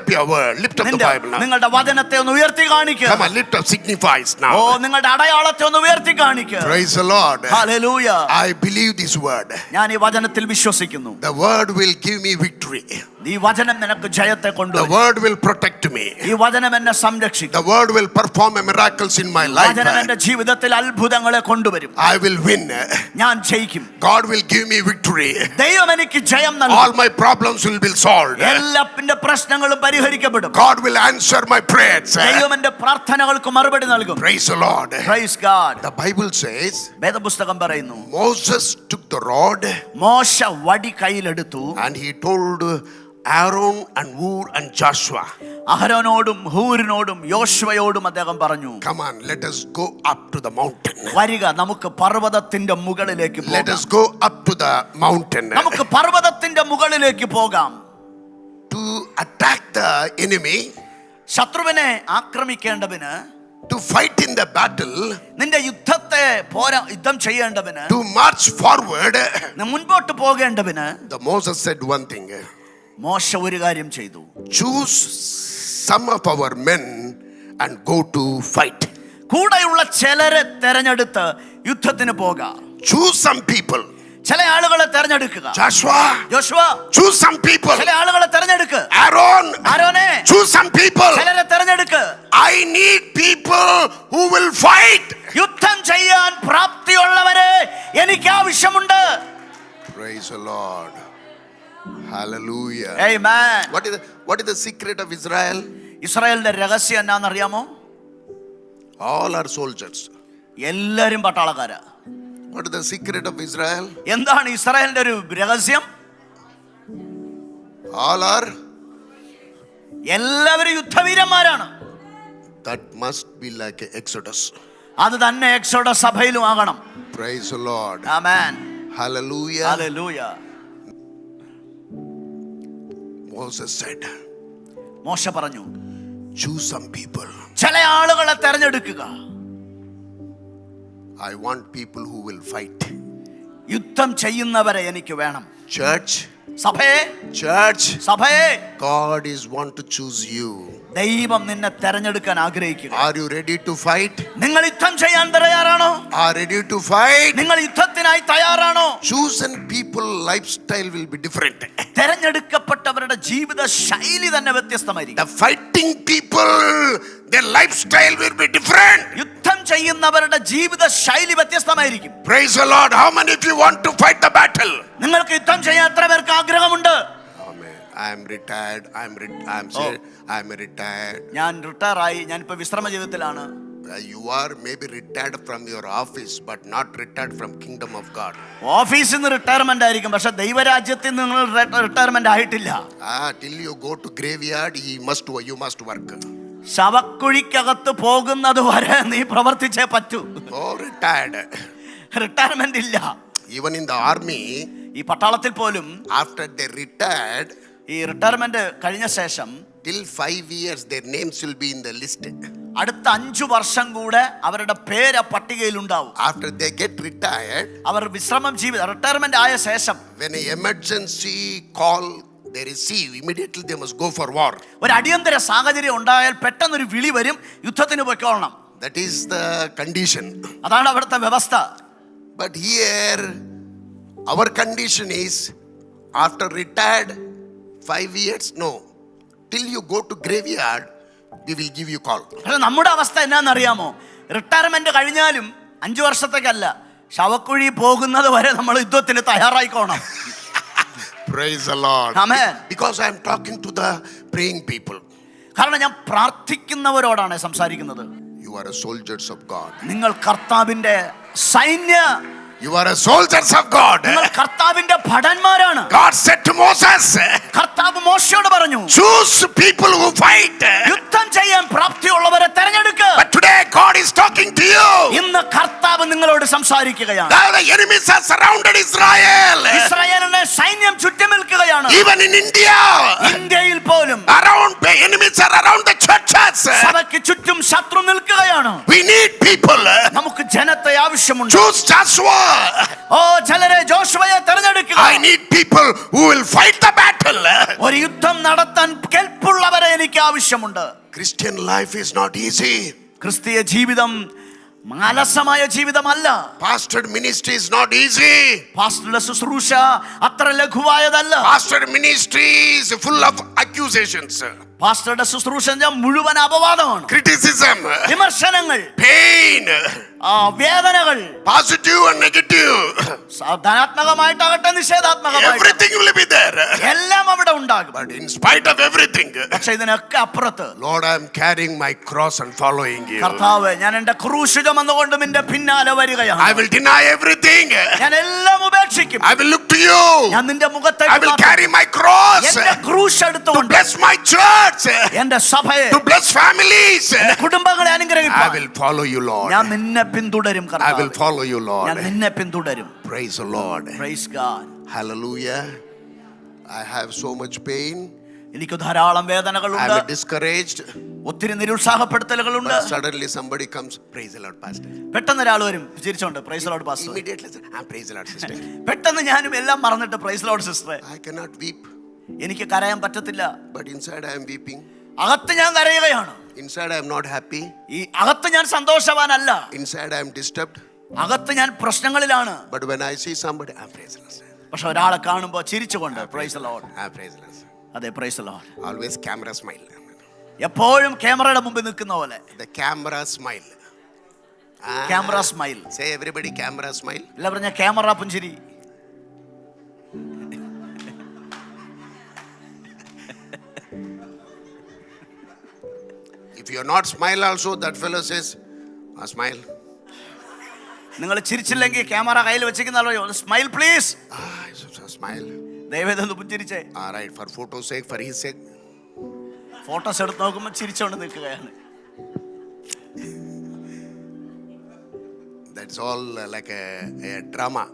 up your word. Lift up the Bible now. നിങ്ങളുടെ വചനത്തെ ഒന്ന് ഉയർത്തി കാണിക്കുക. Come on, lift up signifies now. നിങ്ങളുടെ അടയാളത്തെ ഒന്ന് ഉയർത്തി കാണിക്കുക. Praise the Lord. Hallelujah. I believe this word. ഞാൻ ഈ വചനത്തിൽ വിശ്വസിക്കുന്നു. The word will give me victory. ഈ വചനം നിനക്ക് ജയത്തെ The കൊണ്ടുവരും. word will protect me. ഈ വചനം എന്നെ സംരക്ഷിക്കും. The word will perform miracles in my life. വചനം എന്റെ ജീവിതത്തിൽ അത്ഭുതങ്ങളെ കൊണ്ടുവരും. I will win. ഞാൻ ജയിക്കും. God will give me victory. ദൈവം എനിക്ക് ജയം നൽകും. All my problems will be solved. എല്ലാ പ്രശ്നങ്ങളും പരിഹരിക്കപ്പെടും. God will answer my prayers. ദൈവം എന്റെ പ്രാർത്ഥനകൾക്ക് മറുപടി നൽകും. Praise the Lord. Praise God. The Bible says വേദപുസ്തകം പറയുന്നു, Moses took the rod മോശ വടി കയ്യിലെടുത്തു. and he told Aaron and Hur and Joshua, അഹരോനോടും ഹൂരിനോടും യോശുവയോടും അദ്ദേഹം പറഞ്ഞു, come on, let us go up to the mountain. വരിക, നമുക്ക് പർവ്വതത്തിന്റെ മുകളിലേക്ക് Let പോകാം. us go up to the mountain നമുക്ക് പർവ്വതത്തിന്റെ മുകളിലേക്ക് പോകാം. to attack the enemy, ശത്രുവിനെ ആക്രമിക്കേണ്ടതിന്, to fight in the battle, നിന്റെ യുദ്ധം ചെയ്യേണ്ടതിന്, to march forward. മുൻപോട്ട് പോകേണ്ടതിന് The Moses said one thing. മോശ ഒരു കാര്യം ചെയ്തു. Choose some of our men and go to fight. കൂടെയുള്ള ചിലരെ തെരഞ്ഞെടുത്ത് യുദ്ധത്തിന് പോകാം. Choose some people. ചില ആളുകളെ തെരഞ്ഞെടുക്കുക. Joshua, choose some people. ചില ആളുകളെ തെരഞ്ഞെടുക്കുക. Aaron, choose some people. ചിലരെ തെരഞ്ഞെടുക്കുക. I need people who will fight. യുദ്ധം ചെയ്യാൻ പ്രാപ്തിയുള്ളവരെ എനിക്ക് ആവശ്യമുണ്ട്. Praise the Lord. Hallelujah. Amen. What is the secret of Israel? ഇസ്രായേലിന്റെ രഹസ്യം എന്നാണെന്നറിയാമോ? All are soldiers. എല്ലാരും പട്ടാളക്കാരാ. What is the secret of Israel? എന്താണ് ഇസ്രായേലിന്റെ ഒരു രഹസ്യം? All are. എല്ലാവരും യുദ്ധവീരന്മാരാണ്. That must be like Exodus. അത് തന്നെ എക്സോഡസ് സഭയിലും ആകണം. Praise the Lord. Amen. Hallelujah. Hallelujah. Moses said, മോശ പറഞ്ഞു, choose some people. ചില ആളുകളെ തെരഞ്ഞെടുക്കുക. I want people who will fight. യുദ്ധം ചെയ്യുന്നവരെ എനിക്ക് വേണം. Church, God is want to choose you. ദൈവം നിന്നെ തെരഞ്ഞെടുക്കാൻ ആഗ്രഹിക്കുക. Are you ready to fight? നിങ്ങൾ യുദ്ധം ചെയ്യാൻ തയ്യാറാണോ? Are ready to fight? നിങ്ങൾ യുദ്ധത്തിനായി തയ്യാറാണോ? Chosen people lifestyle will be different. തെരഞ്ഞെടുക്കപ്പെട്ടവരുടെ ജീവിത ശൈലി തന്നെ വ്യത്യസ്തമായിരിക്കും. The fighting people, their lifestyle will be different. യുദ്ധം ചെയ്യുന്നവരുടെ ജീവിത ശൈലി വ്യത്യസ്തമായിരിക്കും. Praise the Lord. How many of you want to fight the battle? നിങ്ങൾക്ക് യുദ്ധം ചെയ്യാൻ എത്ര പേർക്ക് ആഗ്രഹമുണ്ട്? I am retired. I'm retired. ഞാൻ റിട്ടയർ ആയി. ഞാൻ ഇപ്പോ വിശ്രമ ജീവിതത്തിലാണ്. You are maybe retired from your office, but not retired from kingdom of God. ഓഫീസിൽ നിന്ന് റിട്ടയർമെന്റ് ആയിരിക്കും, പക്ഷെ ദൈവരാജ്യത്തിൽ നിങ്ങൾ റിട്ടയർമെന്റ് ആയിട്ടില്ല. Till you go to graveyard, you must work. ശവക്കുഴിക്കകത്ത് പോകുന്നത് വരെ നീ പ്രവർത്തിച്ചേ പറ്റൂ. Retired. റിട്ടയർമെന്റ് ഇല്ല. Even in the army, ഈ പട്ടാളത്തിൽ പോലും after they retired, ഈ റിട്ടയർമെന്റ് കഴിഞ്ഞ ശേഷം till 5 years their names will be in the list. അടുത്ത 5 വർഷം കൂടെ അവരുടെ പേര് പട്ടികയിൽ ഉണ്ടാവും. After they get retired, അവർ റിട്ടയർമെന്റ് ആയ ശേഷം when an emergency call they receive, immediately they must go for war. ഒരു അടിയന്തര സാഹചര്യം ഉണ്ടായാൽ പെട്ടെന്ന് ഒരു വിളി വരും, യുദ്ധത്തിന് പോയിക്കൊള്ളണം. That is the condition. അതാണ് അവിടുത്തെ വ്യവസ്ഥ. But here our condition is after retired 5 years, no, till you go to graveyard we will give you call. നമ്മുടെ അവസ്ഥ എന്നാന്നറിയാമോ? റിട്ടയർമെന്റ് കഴിഞ്ഞാലും 5 വർഷത്തേക്കല്ല, ശവക്കുഴി പോകുന്നത് വരെ നമ്മൾ യുദ്ധത്തിന് തയ്യാറായിക്കോണം. Praise the Lord. Amen. Because I am talking to the praying people. കാരണം ഞാൻ പ്രാർത്ഥിക്കുന്നവരോടാണ് സംസാരിക്കുന്നത്. You are a soldiers of God. നിങ്ങൾ കർത്താവിന്റെ സൈന്യ, You are a soldiers of God. നിങ്ങൾ കർത്താവിന്റെ ഭടന്മാരാണ്. God said to Moses, കർത്താവ് മോശയോട് പറഞ്ഞു, choose people who fight. യുദ്ധം ചെയ്യാൻ പ്രാപ്തിയുള്ളവരെ തെരഞ്ഞെടുക്കുക. But today God is talking to you. ഇന്ന് കർത്താവ് നിങ്ങളോട് സംസാരിക്കുകയാണ്. Now the enemies have surrounded Israel. ഇസ്രായേലിനെ സൈന്യം ചുറ്റി നിൽക്കുകയാണ്. Even in India, ഇന്ത്യയിൽ പോലും enemies are around the churches. സഭയ്ക്ക് ചുറ്റും ശത്രു നിൽക്കുകയാണ്. We need people. നമുക്ക് ജനത്തെ ആവശ്യമുണ്ട്. Choose Joshua. ഓ ജനരെ, ജോഷുവയെ തെരഞ്ഞെടുക്കുക. I need people who will fight the battle. ഒരു യുദ്ധം നടത്താൻ കെൽപ്പുള്ളവരെ എനിക്ക് ആവശ്യമുണ്ട്. Christian life is not easy. ക്രിസ്തീയ ജീവിതം അലസമായ ജീവിതമല്ല. Pastor ministry is not easy. പാസ്റ്ററുടെ ശുശ്രൂഷ അത്ര ലഘുവായതല്ല. Pastor ministry is full of accusations, പാസ്റ്ററുടെ ശുശ്രൂഷ മുഴുവൻ അപവാദമാണ്, criticism, വിമർശനങ്ങൾ, pain, വേദനകൾ, positive and negative. ധനാത്മകമായിട്ടാകട്ടെ നിഷേധാത്മകമായിട്ട് Everything will be there. എല്ലാം അവിടെ ഉണ്ടാകും. But in spite of everything, പക്ഷെ ഇതിനൊക്കെ അപ്പുറത്ത്, Lord, I am carrying my cross and following you. കർത്താവ്, ഞാൻ എന്റെ ക്രൂശ് ചുമന്നുകൊണ്ട് നിന്റെ പിന്നാലെ വരികയാണ്. I will deny everything. ഞാൻ എല്ലാം ഉപേക്ഷിക്കും. I will look to you. ഞാൻ നിന്റെ മുഖത്തേക്ക് I will നോക്കും. carry my cross എന്റെ ക്രൂശ് to എടുത്തുകൊണ്ട് bless my church, എന്റെ സഭയെ, to bless families. എന്റെ കുടുംബങ്ങളെ I അനുഗ്രഹിക്കാൻ will follow you, Lord. ഞാൻ നിന്നെ പിന്തുടരും. I കർത്താവേ, will follow you, ഞാൻ Lord. നിന്നെ പിന്തുടരും. Praise the Lord. Praise God. Hallelujah. I have so much pain. എനിക്ക് ധാരാളം I വേദനകളുണ്ട്, am discouraged. ഒത്തിരി നിരുത്സാഹപ്പെടുത്തലുകളുണ്ട്. But suddenly somebody comes, praise the Lord, pastor. പെട്ടെന്ന് ഒരാൾ വരും ചിരിച്ചോണ്ട്, praise Lord pastor. Immediately, praise the Lord, sister. പെട്ടെന്ന് ഞാനും എല്ലാം മറന്നിട്ട് പ്രൈസ് ലോർഡ് സിസ്റ്ററെ. I cannot weep, എനിക്ക് കരയാൻ പറ്റത്തില്ല. but inside I am weeping. അകത്ത് ഞാൻ കരയുകയാണ്. Inside I am not happy. ഈ അകത്ത് ഞാൻ സന്തോഷവാനല്ല. Inside I am disturbed. അകത്ത് ഞാൻ പ്രശ്നങ്ങളിലാണ്. But when I see somebody, praise the Lord. പക്ഷെ ഒരാളെ കാണുമ്പോൾ ചിരിച്ചുകൊണ്ട് praise lord. Praise the Lord. അതെ, praise lord. Always camera smile. എപ്പോഴും ക്യാമറയുടെ മുമ്പിൽ നിൽക്കുന്ന പോലെ. The camera smile. Camera smile. Say everybody, camera smile. എല്ലാം പറഞ്ഞ ക്യാമറ പുഞ്ചിരി. If you are not smile also, that fellow says, smile. നിങ്ങൾ ചിരിച്ചില്ലെങ്കിൽ ക്യാമറ കയ്യിൽ വെച്ചിരിക്കുന്ന smile please. Smile. ദയവേദന പുഞ്ചിരിച്ചേ. Right, for photo's sake, for his sake. Photos എടുത്ത് നോക്കുമ്പോൾ ചിരിച്ചോണ്ട് നിൽക്കുകയാണ്. That's all like a drama.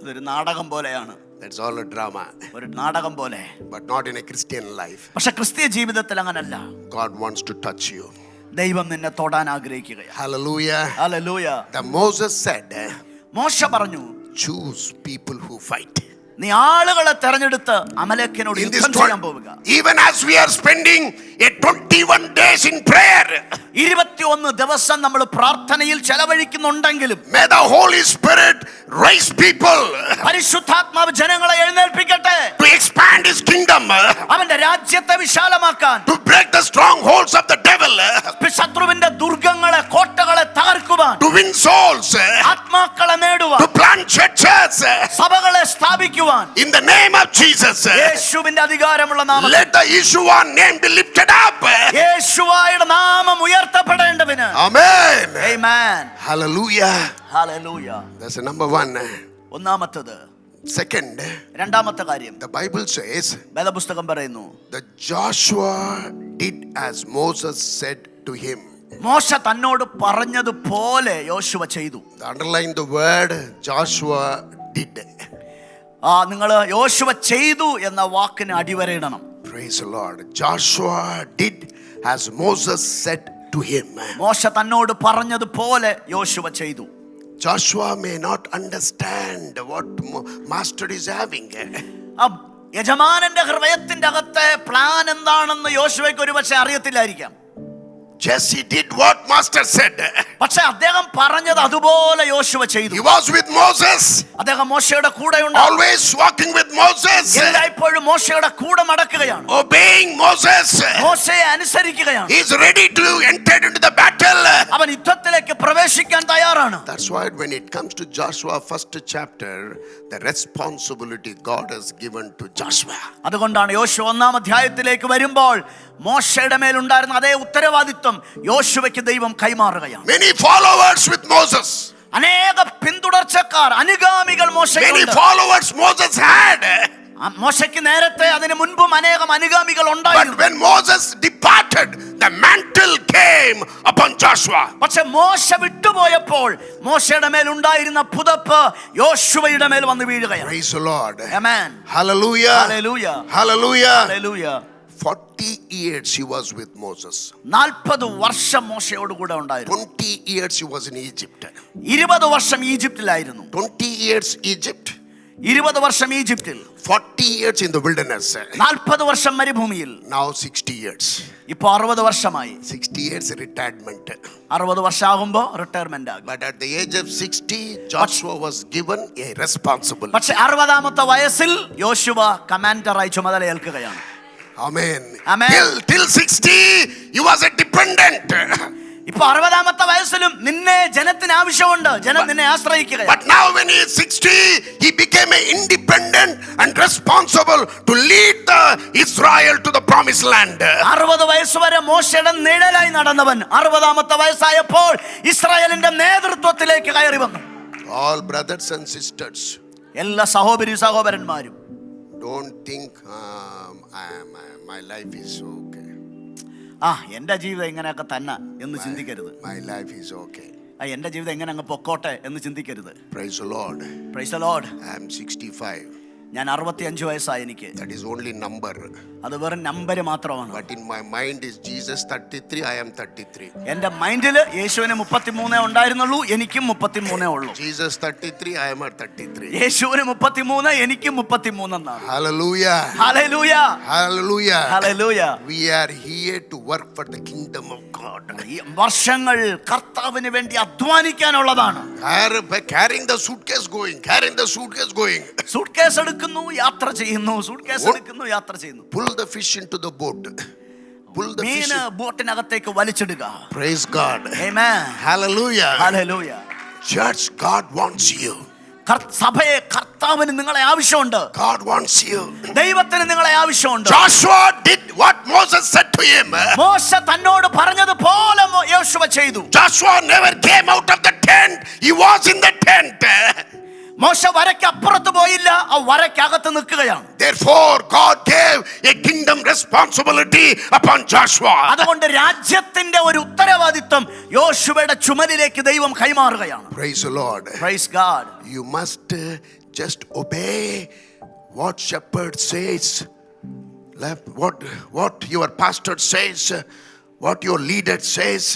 ഇതൊരു നാടകം പോലെയാണ്. That's all a drama. ഒരു നാടകം പോലെ. But not in a Christian life. പക്ഷെ ക്രിസ്തീയ ജീവിതത്തിൽ അങ്ങനല്ല. God wants to touch you. ദൈവം നിന്നെ തൊടാൻ ആഗ്രഹിക്കുകയാണ്. Hallelujah. Hallelujah. The Moses said, മോശ പറഞ്ഞു, choose people who fight. നീ ആളുകളെ തെരഞ്ഞെടുത്ത് അമലേക്കിനോട് യുദ്ധം ചെയ്യാൻ പോവുക. Even as we are spending a 21 days in prayer, 21 ദിവസം നമ്മൾ പ്രാർത്ഥനയിൽ ചെലവഴിക്കുന്നുണ്ടെങ്കിലും, may the Holy Spirit raise people പരിശുദ്ധാത്മാവ് ജനങ്ങളെ എഴുന്നേൽപ്പിക്കട്ടെ. to expand his kingdom, അവന്റെ രാജ്യത്തെ വിശാലമാക്കാൻ, to break the strongholds of the devil, ശത്രുവിന്റെ ദുർഗങ്ങളെ, കോട്ടകളെ തകർക്കുവാൻ, to win souls, ആത്മാക്കളെ നേടുവാൻ, to plant churches. സഭകളെ സ്ഥാപിക്കുവാൻ, In the name of Jesus, യേശുവിന്റെ അധികാരമുള്ള നാമത്തിൽ, let the Yeshua name be lifted up. യേശുവായുടെ നാമം ഉയർത്തപ്പെടേണ്ടതിന്. Amen. Amen. Hallelujah. Hallelujah. That's number one. ഒന്നാമത്തേത്. Second, രണ്ടാമത്തെ കാര്യം, the Bible says വേദപുസ്തകം പറയുന്നു, that Joshua did as Moses said to him. മോശ തന്നോട് പറഞ്ഞതുപോലെ യോശുവ ചെയ്തു. Underline the word Joshua did. നിങ്ങൾ യോശുവ ചെയ്തു എന്ന വാക്കിന് അടിവരയിടണം. Praise the Lord. Joshua did as Moses said to him. മോശ തന്നോട് പറഞ്ഞതുപോലെ യോശുവ ചെയ്തു. Joshua may not understand what master is having. യജമാനന്റെ ഹൃദയത്തിന്റെ അകത്തെ പ്ലാൻ എന്താണെന്ന് യോശുവയ്ക്ക് ഒരുപക്ഷെ അറിയത്തില്ലായിരിക്കാം. Jesse did what master said. പക്ഷെ അദ്ദേഹം പറഞ്ഞത് അതുപോലെ യോശുവ ചെയ്തു. He was with Moses, അദ്ദേഹം മോശയുടെ കൂടെ ഉണ്ട്. always walking with Moses, എല്ലായ്പ്പോഴും മോശയുടെ കൂടെ നടക്കുകയാണ്. obeying Moses. മോശയെ അനുസരിക്കുകയാണ്. He is ready to enter into the battle. അവൻ യുദ്ധത്തിലേക്ക് പ്രവേശിക്കാൻ തയ്യാറാണ്. That's why when it comes to Joshua first chapter, the responsibility God has given to Joshua. അതുകൊണ്ടാണ് യോശുവ 1-ാം അധ്യായത്തിലേക്ക് വരുമ്പോൾ മോശയുടെ മേലുണ്ടായിരുന്ന അതേ ഉത്തരവാദിത്വം യോശുവയ്ക്ക് ദൈവം കൈമാറുകയാണ്. Many followers with Moses. അനേക പിന്തുടർച്ചക്കാർ, അനുഗാമികൾ Many മോശയ്ക്കുണ്ട്. followers Moses had. മോശയ്ക്ക് നേരത്തെ അതിനു മുൻപും അനേകം അനുഗാമികൾ But ഉണ്ടായിരുന്നു. when Moses departed, the mantle came upon Joshua. പക്ഷെ മോശ വിട്ടുപോയപ്പോൾ മോശയുടെ മേൽ ഉണ്ടായിരുന്ന പുതപ്പ് യോശുവയുടെ മേൽ വന്ന് വീഴുകയാണ്. Praise the Lord. Amen. Hallelujah. Hallelujah. Hallelujah. Hallelujah. 40 years he was with Moses. 40 വർഷം മോശയോട് കൂടെ ഉണ്ടായിരുന്നു. 20 years he was in Egypt. 20 വർഷം ഈജിപ്തിലായിരുന്നു. 20 years Egypt. 20 വർഷം ഈജിപ്തിൽ. 40 years in the wilderness. 40 വർഷം മരുഭൂമിയിൽ. Now 60 years. ഇപ്പോ 60 വർഷമായി. 60 years retirement. 60 വർഷമാകുമ്പോ റിട്ടയർമെന്റ് ആകും. But at the age of 60, Joshua was given a responsibility. പക്ഷെ 60-ാമത്തെ വയസ്സിൽ യോശുവ കമാൻഡറായി ചുമതല ഏൽക്കുകയാണ്. Amen. Amen. Till 60, he was a dependent. ഇപ്പൊ 60-ാമത്തെ വയസ്സിലും നിന്നെ ജനത്തിന് ആവശ്യമുണ്ട്. ജനം നിന്നെ ആശ്രയിക്കുകയാണ്. But now when he is 60, he became an independent and responsible to lead the Israel to the promised land. 60 വയസ്സ് വരെ മോശയുടെ നിഴലായി നടന്നവൻ 60-ാമത്തെ വയസ്സായപ്പോൾ ഇസ്രായേലിന്റെ നേതൃത്വത്തിലേക്ക് കയറി വന്നു. All brothers and sisters, എല്ലാ സഹോദരി സഹോദരന്മാരും don't think my life is okay. എന്റെ ജീവിതം ഇങ്ങനെയൊക്കെ തന്നെ എന്ന് ചിന്തിക്കരുത്. My life is okay. എന്റെ ജീവിതം എങ്ങനെ അങ്ങ് പൊക്കോട്ടെ എന്ന് ചിന്തിക്കരുത്. Praise the Lord. Praise the Lord. I am 65. ഞാൻ 65 വയസ്സായി എനിക്ക്. That is only number. അത് വെറും നമ്പർ മാത്രമാണ്. But in my mind is Jesus 33, I am 33. എന്റെ മൈൻഡില് യേശുവിന് 33 ഉണ്ടായിരുന്നുള്ളൂ, എനിക്കും 33 ഉള്ളൂ. Jesus 33, I am at 33. യേശുവിന് 33, എനിക്കും 33 എന്നാണ്. Hallelujah. Hallelujah. Hallelujah. Hallelujah. We are here to work for the kingdom of God. ഈ വർഷങ്ങൾ കർത്താവിന് വേണ്ടി അധ്വാനിക്കാനുള്ളതാണ്. Carrying the suitcase going, carrying the suitcase going. Suitcase എടുക്കുന്നു, യാത്ര ചെയ്യുന്നു. സൂട്ട്കേസ് എടുക്കുന്നു, യാത്ര ചെയ്യുന്നു. Pull the fish into the boat. Pull the fish. മീന് ബോട്ടിനകത്തേക്ക് വലിച്ചിടുക. Praise God. Amen. Hallelujah. Hallelujah. Church, God wants you. സഭയെ കർത്താവിന് നിങ്ങളെ ആവശ്യമുണ്ട്. God wants you. ദൈവത്തിന് നിങ്ങളെ ആവശ്യമുണ്ട്. Joshua did what Moses said to him. മോശ തന്നോട് പറഞ്ഞതുപോലെ യോശുവ ചെയ്തു. Joshua never came out of the tent. He was in the tent. മോശ വരയ്ക്ക് അപ്പുറത്ത് പോയില്ല, ആ വരയ്ക്കകത്ത് നിൽക്കുകയാണ്. Therefore God gave a kingdom responsibility upon Joshua. അതുകൊണ്ട് രാജ്യത്തിന്റെ ഒരു ഉത്തരവാദിത്വം യോശുവയുടെ ചുമലിലേക്ക് ദൈവം കൈമാറുകയാണ്. Praise the Lord. Praise God. You must just obey what shepherd says, what your pastor says, what your leader says.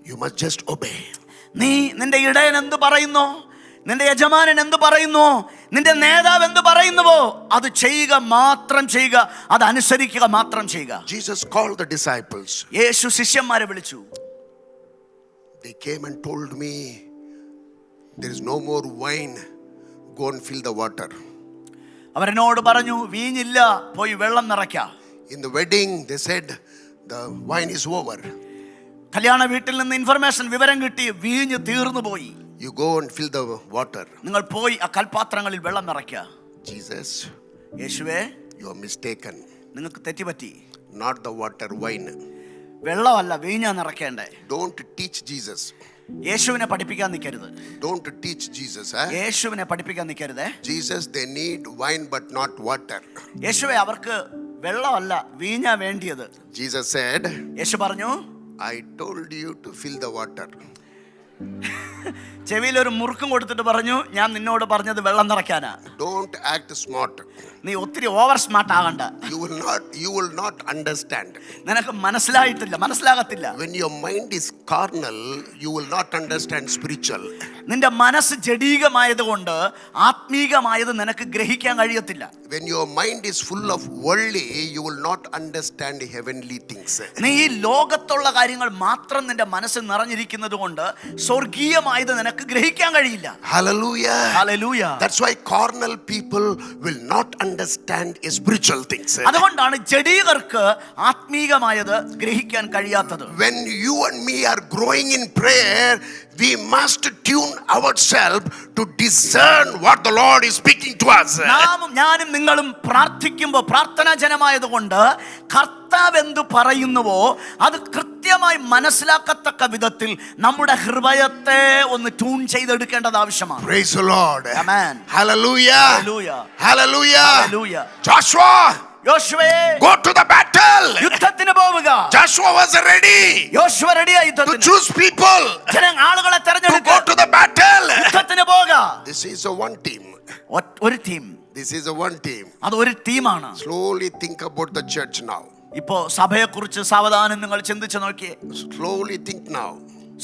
You must just obey. നീ നിന്റെ ഇടയൻ എന്ത് പറയുന്നു, നിന്റെ യജമാനൻ എന്ത് പറയുന്നു, നിന്റെ നേതാവ് എന്ത് പറയുന്നുവോ അത് ചെയ്യുക മാത്രം ചെയ്യുക, അത് അനുസരിക്കുക മാത്രം ചെയ്യുക. Jesus called the disciples. യേശു ശിഷ്യന്മാരെ വിളിച്ചു. They came and told me, there is no more wine, go and fill the water. അവരെന്നോട് പറഞ്ഞു, വീഞ്ഞില്ല, പോയി വെള്ളം നിറയ്ക്ക. In the wedding they said the wine is over. കല്യാണ വീട്ടിൽ നിന്ന് ഇൻഫർമേഷൻ, വിവരം കിട്ടി, വീഞ്ഞ് തീർന്നു പോയി. You go and fill the water. നിങ്ങൾ പോയി ആ കൽപാത്രങ്ങളിൽ വെള്ളം നിറയ്ക്ക. Jesus, യേശുവേ, you are mistaken. നിങ്ങൾക്ക് തെറ്റുപറ്റി. Not the water, wine. വെള്ളമല്ല, വീഞ്ഞാ നിറയ്ക്കേണ്ടേ. Don't teach Jesus. യേശുവിനെ പഠിപ്പിക്കാൻ നിൽക്കരുത്. Don't teach Jesus. യേശുവിനെ പഠിപ്പിക്കാൻ നിൽക്കരുത്. Jesus, they need wine but not water. യേശുവേ, അവർക്ക് വെള്ളമല്ല, വീഞ്ഞാ വേണ്ടിയത്. Jesus said, യേശു പറഞ്ഞു, I told you to fill the water. ചെവിയിലൊരു മുറുക്കും കൊടുത്തിട്ട് പറഞ്ഞു, ഞാൻ നിന്നോട് പറഞ്ഞത് വെള്ളം നിറയ്ക്കാനാ. Don't act smart. നീ ഒത്തിരി ഓവർ സ്മാർട്ട് ആകണ്ട. You will not understand. നിനക്ക് മനസ്സിലാകത്തില്ല. When your mind is carnal, you will not understand spiritual. നിന്റെ മനസ്സ് ജഡീകമായതുകൊണ്ട് ആത്മീകമായത് നിനക്ക് ഗ്രഹിക്കാൻ കഴിയത്തില്ല. When your mind is full of worldly, you will not understand heavenly things. നീ ഈ ലോകത്തുള്ള കാര്യങ്ങൾ മാത്രം നിന്റെ മനസ്സിൽ നിറഞ്ഞിരിക്കുന്നത് കൊണ്ട് സ്വർഗീയമായത് നിനക്ക് ഗ്രഹിക്കാൻ കഴിയില്ല. Hallelujah. Hallelujah. That's why carnal people will not understand spiritual things. അതുകൊണ്ടാണ് ജഡീകർക്ക് ആത്മീകമായത് ഗ്രഹിക്കാൻ കഴിയാത്തത്. When you and me are growing in prayer, we must tune ourselves to discern what the Lord is speaking to us. ഞാനും നിങ്ങളും പ്രാർത്ഥിക്കുമ്പോൾ പ്രാർത്ഥനാ ജനമായതുകൊണ്ട് കർത്താവ് എന്തു പറയുന്നുവോ അത് കൃത്യമായി മനസ്സിലാക്കത്തക്ക വിധത്തിൽ നമ്മുടെ ഹൃദയത്തെ ഒന്ന് ട്യൂൺ ചെയ്തെടുക്കേണ്ടത് ആവശ്യമാണ്. Praise the Lord. Amen. Hallelujah. Hallelujah. Hallelujah. Hallelujah. Joshua, യോശുവേ, go to the battle. യുദ്ധത്തിന് പോവുക. Joshua was ready യോശുവ റെഡിയായി to choose people ആളുകളെ to തെരഞ്ഞെടുക്കുക. go to the battle. യുദ്ധത്തിന് പോവുക. This is a one team. ഒരു team. This is a one team. അത് ഒരു ടീമാണ്. Slowly think about the church now. ഇപ്പോ സഭയെക്കുറിച്ച് സാവധാനം നിങ്ങൾ ചിന്തിച്ചു നോക്കിയേ. Slowly think now.